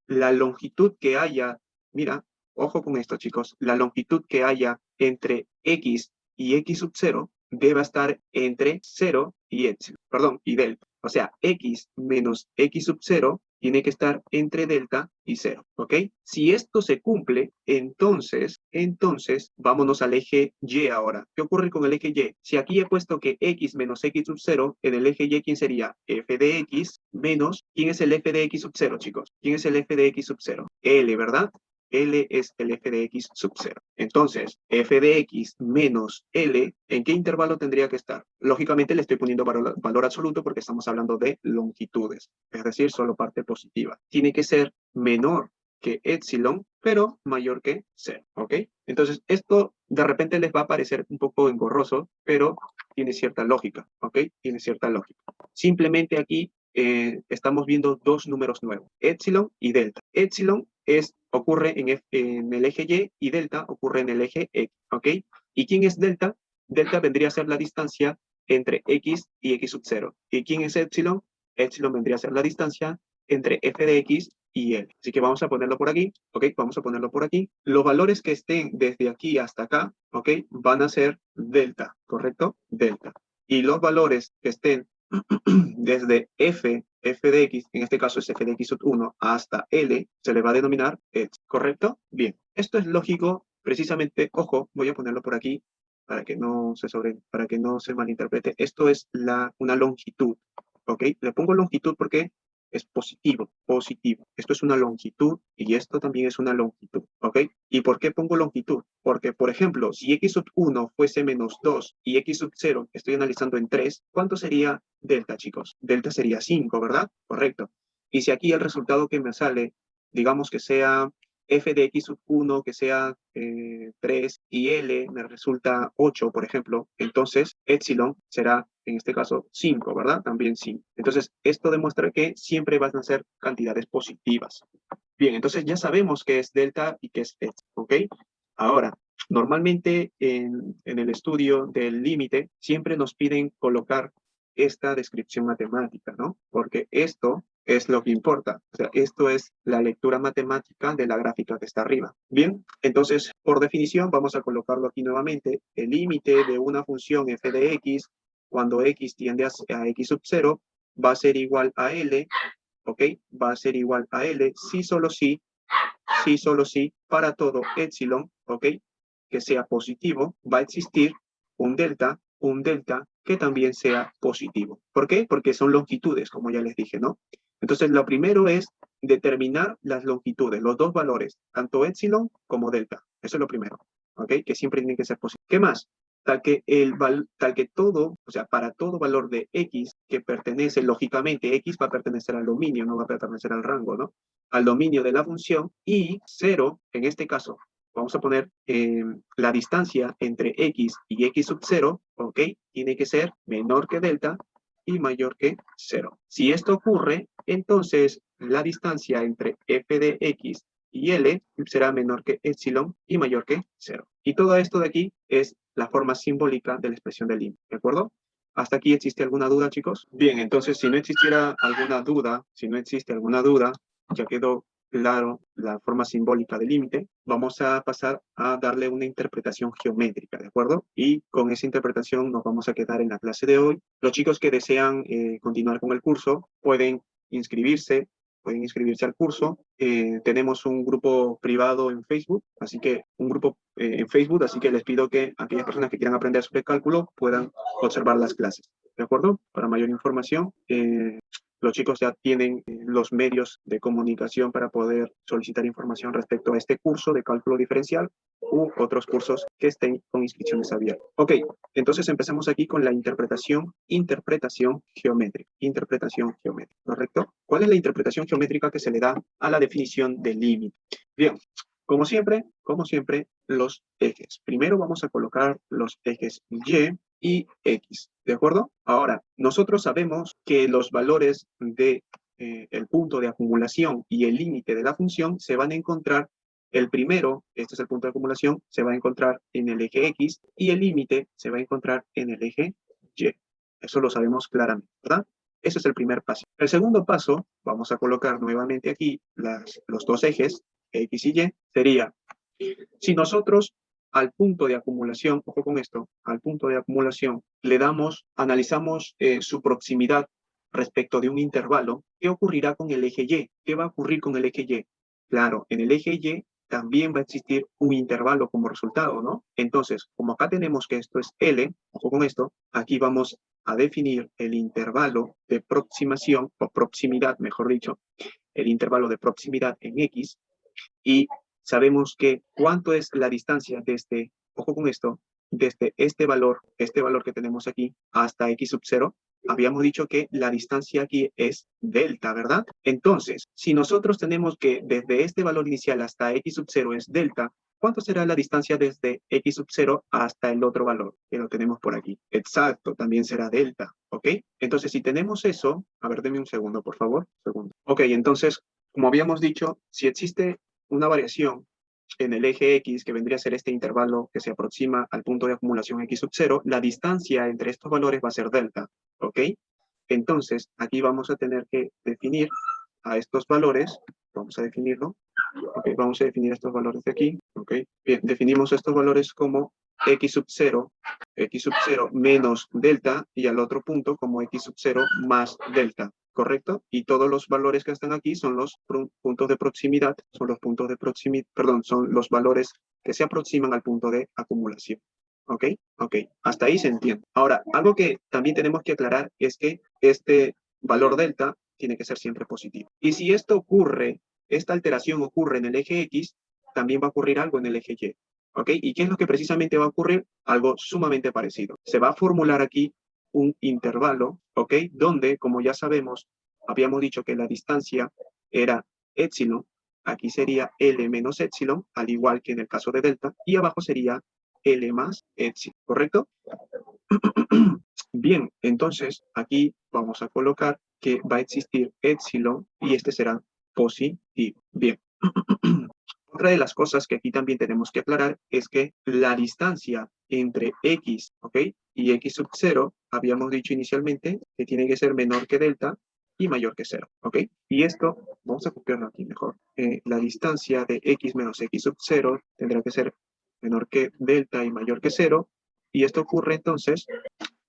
la longitud que haya, mira, ojo con esto, chicos, la longitud que haya entre x y x sub 0 deba estar entre 0 y epsilon, perdón, y delta. O sea, x menos x sub 0 tiene que estar entre delta y 0, ¿ok? Si esto se cumple, entonces, vámonos al eje Y ahora. ¿Qué ocurre con el eje Y? Si aquí he puesto que x menos x sub 0, en el eje Y, ¿quién sería? F de x menos, ¿quién es el f de x sub 0, chicos? ¿Quién es el f de x sub 0? L, ¿verdad? L es el f de x sub 0. Entonces, f de x menos L, ¿en qué intervalo tendría que estar? Lógicamente le estoy poniendo valor absoluto porque estamos hablando de longitudes, es decir, solo parte positiva. Tiene que ser menor que epsilon, pero mayor que 0, ¿ok? Entonces, esto de repente les va a parecer un poco engorroso, pero tiene cierta lógica, ¿ok? Tiene cierta lógica. Simplemente aquí estamos viendo dos números nuevos, epsilon y delta. Epsilon ocurre en el eje Y delta ocurre en el eje X, ¿ok? ¿Y quién es delta? Delta vendría a ser la distancia entre X y X sub 0. ¿Y quién es epsilon? Epsilon vendría a ser la distancia entre f de x y L. Así que vamos a ponerlo por aquí, ¿ok? Vamos a ponerlo por aquí. Los valores que estén desde aquí hasta acá, ¿ok? Van a ser delta, ¿correcto? Delta. Y los valores que estén desde f de x, en este caso es f de x sub 1, hasta L, se le va a denominar x, ¿correcto? Bien, esto es lógico, precisamente, ojo, voy a ponerlo por aquí para que no se malinterprete. Esto es una longitud, ¿ok? Le pongo longitud porque es positivo. Esto es una longitud y esto también es una longitud, ¿ok? ¿Y por qué pongo longitud? Porque, por ejemplo, si x sub 1 fuese menos 2 y x sub 0 estoy analizando en 3, ¿cuánto sería delta, chicos? Delta sería 5, ¿verdad? Correcto. Y si aquí el resultado que me sale, digamos que sea f de x sub 1, que sea 3 y L me resulta 8, por ejemplo, entonces epsilon será, en este caso, 5, ¿verdad? También 5. Entonces, esto demuestra que siempre van a ser cantidades positivas. Bien, entonces ya sabemos qué es delta y qué es epsilon, ¿ok? Ahora, normalmente en el estudio del límite siempre nos piden colocar esta descripción matemática, ¿no? Porque esto es lo que importa. O sea, esto es la lectura matemática de la gráfica que está arriba. Bien, entonces, por definición, vamos a colocarlo aquí nuevamente. El límite de una función f de x, cuando x tiende a x sub 0, va a ser igual a L, ¿ok? Va a ser igual a L si solo si para todo epsilon, ¿ok? Que sea positivo, va a existir un delta que también sea positivo. ¿Por qué? Porque son longitudes, como ya les dije, ¿no? Entonces, lo primero es determinar las longitudes, los dos valores, tanto epsilon como delta. Eso es lo primero, ¿ok? Que siempre tienen que ser positivos. ¿Qué más? Tal que todo, o sea, para todo valor de x que pertenece, lógicamente, x va a pertenecer al dominio, no va a pertenecer al rango, ¿no? Al dominio de la función, y 0, en este caso, vamos a poner la distancia entre x y x sub 0, ¿ok? Tiene que ser menor que delta y mayor que 0. Si esto ocurre, entonces la distancia entre f de x y L será menor que epsilon y mayor que 0. Y todo esto de aquí es la forma simbólica de la expresión del límite, ¿de acuerdo? ¿Hasta aquí existe alguna duda, chicos? Bien, entonces si no existiera alguna duda, ya quedó claro la forma simbólica del límite, vamos a pasar a darle una interpretación geométrica, ¿de acuerdo? Y con esa interpretación nos vamos a quedar en la clase de hoy. Los chicos que desean continuar con el curso pueden inscribirse al curso. Tenemos un grupo privado en Facebook, así que así que les pido que aquellas personas que quieran aprender sobre cálculo puedan observar las clases, ¿de acuerdo? Para mayor información, los chicos ya tienen los medios de comunicación para poder solicitar información respecto a este curso de cálculo diferencial u otros cursos que estén con inscripciones abiertas. Ok, entonces empecemos aquí con la interpretación geométrica. ¿Correcto? ¿Cuál es la interpretación geométrica que se le da a la definición de límite? Bien, como siempre, los ejes. Primero vamos a colocar los ejes y X, ¿de acuerdo? Ahora, nosotros sabemos que los valores de el punto de acumulación y el límite de la función se van a encontrar, el primero, este es el punto de acumulación, se va a encontrar en el eje X y el límite se va a encontrar en el eje Y. Eso lo sabemos claramente, ¿verdad? Ese es el primer paso. El segundo paso, vamos a colocar nuevamente aquí los dos ejes, X y Y, sería, si nosotros al punto de acumulación, ojo con esto, al punto de acumulación, analizamos su proximidad respecto de un intervalo, ¿qué ocurrirá con el eje Y? ¿Qué va a ocurrir con el eje Y? Claro, en el eje Y también va a existir un intervalo como resultado, ¿no? Entonces, como acá tenemos que esto es L, ojo con esto, aquí vamos a definir el intervalo de aproximación, o proximidad, mejor dicho, el intervalo de proximidad en X, y sabemos que cuánto es la distancia desde, ojo con esto, desde este valor que tenemos aquí, hasta X sub 0, habíamos dicho que la distancia aquí es delta, ¿verdad? Entonces, si nosotros tenemos que desde este valor inicial hasta X sub 0 es delta, ¿cuánto será la distancia desde X sub 0 hasta el otro valor? Que lo tenemos por aquí. Exacto, también será delta, ¿ok? Entonces, si tenemos eso, a ver, deme un segundo, por favor. Segundo. Ok, entonces, como habíamos dicho, si existe una variación en el eje X, que vendría a ser este intervalo que se aproxima al punto de acumulación X sub 0, la distancia entre estos valores va a ser delta, ¿ok? Entonces, aquí vamos a tener que definir a estos valores, vamos a definirlo, ¿ok? Vamos a definir estos valores de aquí, ¿ok? Bien, definimos estos valores como X sub 0 menos delta, y al otro punto como X sub 0 más delta, ¿correcto? Y todos los valores que están aquí son los puntos de proximidad, son los valores que se aproximan al punto de acumulación. ¿Ok? Ok, hasta ahí se entiende. Ahora, algo que también tenemos que aclarar es que este valor delta tiene que ser siempre positivo. Y si esto ocurre, esta alteración ocurre en el eje X, también va a ocurrir algo en el eje Y. ¿Ok? ¿Y qué es lo que precisamente va a ocurrir? Algo sumamente parecido. Se va a formular aquí un intervalo, ¿ok? Donde, como ya sabemos, habíamos dicho que la distancia era epsilon, aquí sería L menos epsilon, al igual que en el caso de delta, y abajo sería L más epsilon, ¿correcto? Bien, entonces aquí vamos a colocar que va a existir epsilon y este será positivo. Bien. Otra de las cosas que aquí también tenemos que aclarar es que la distancia entre x, ¿ok? Y x sub 0, habíamos dicho inicialmente que tiene que ser menor que delta y mayor que 0, ¿ok? Y esto, vamos a copiarlo aquí mejor. La distancia de x menos x sub 0 tendrá que ser menor que delta y mayor que 0. Y esto ocurre entonces,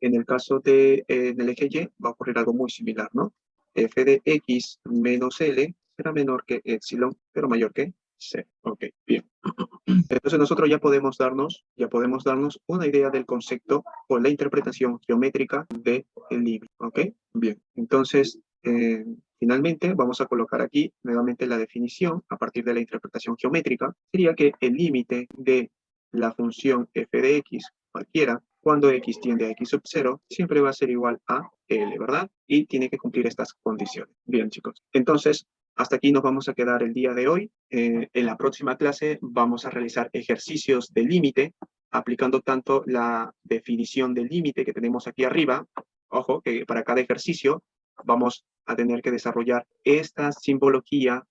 en el caso del eje Y, va a ocurrir algo muy similar, ¿no? F de x menos L será menor que epsilon, pero mayor que 0. Ok, bien. Entonces nosotros ya podemos darnos una idea del concepto o la interpretación geométrica del límite. Ok, bien. Entonces, finalmente vamos a colocar aquí nuevamente la definición a partir de la interpretación geométrica. Sería que el límite de la función f de x, cualquiera, cuando x tiende a x sub 0, siempre va a ser igual a L, ¿verdad? Y tiene que cumplir estas condiciones. Bien, chicos. Entonces, hasta aquí nos vamos a quedar el día de hoy. En la próxima clase vamos a realizar ejercicios de límite, aplicando tanto la definición del límite que tenemos aquí arriba. Ojo, que para cada ejercicio vamos a tener que desarrollar esta simbología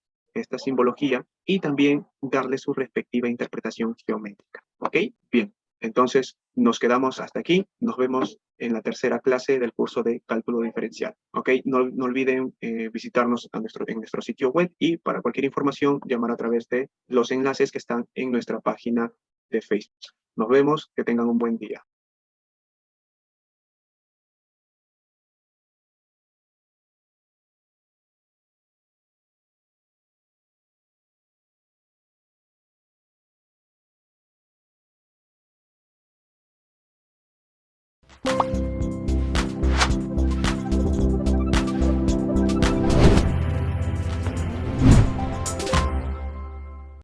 y también darle su respectiva interpretación geométrica. ¿Ok? Bien. Entonces, nos quedamos hasta aquí. Nos vemos en la tercera clase del curso de cálculo diferencial. ¿Ok? No olviden visitarnos en nuestro sitio web y para cualquier información llamar a través de los enlaces que están en nuestra página de Facebook. Nos vemos. Que tengan un buen día.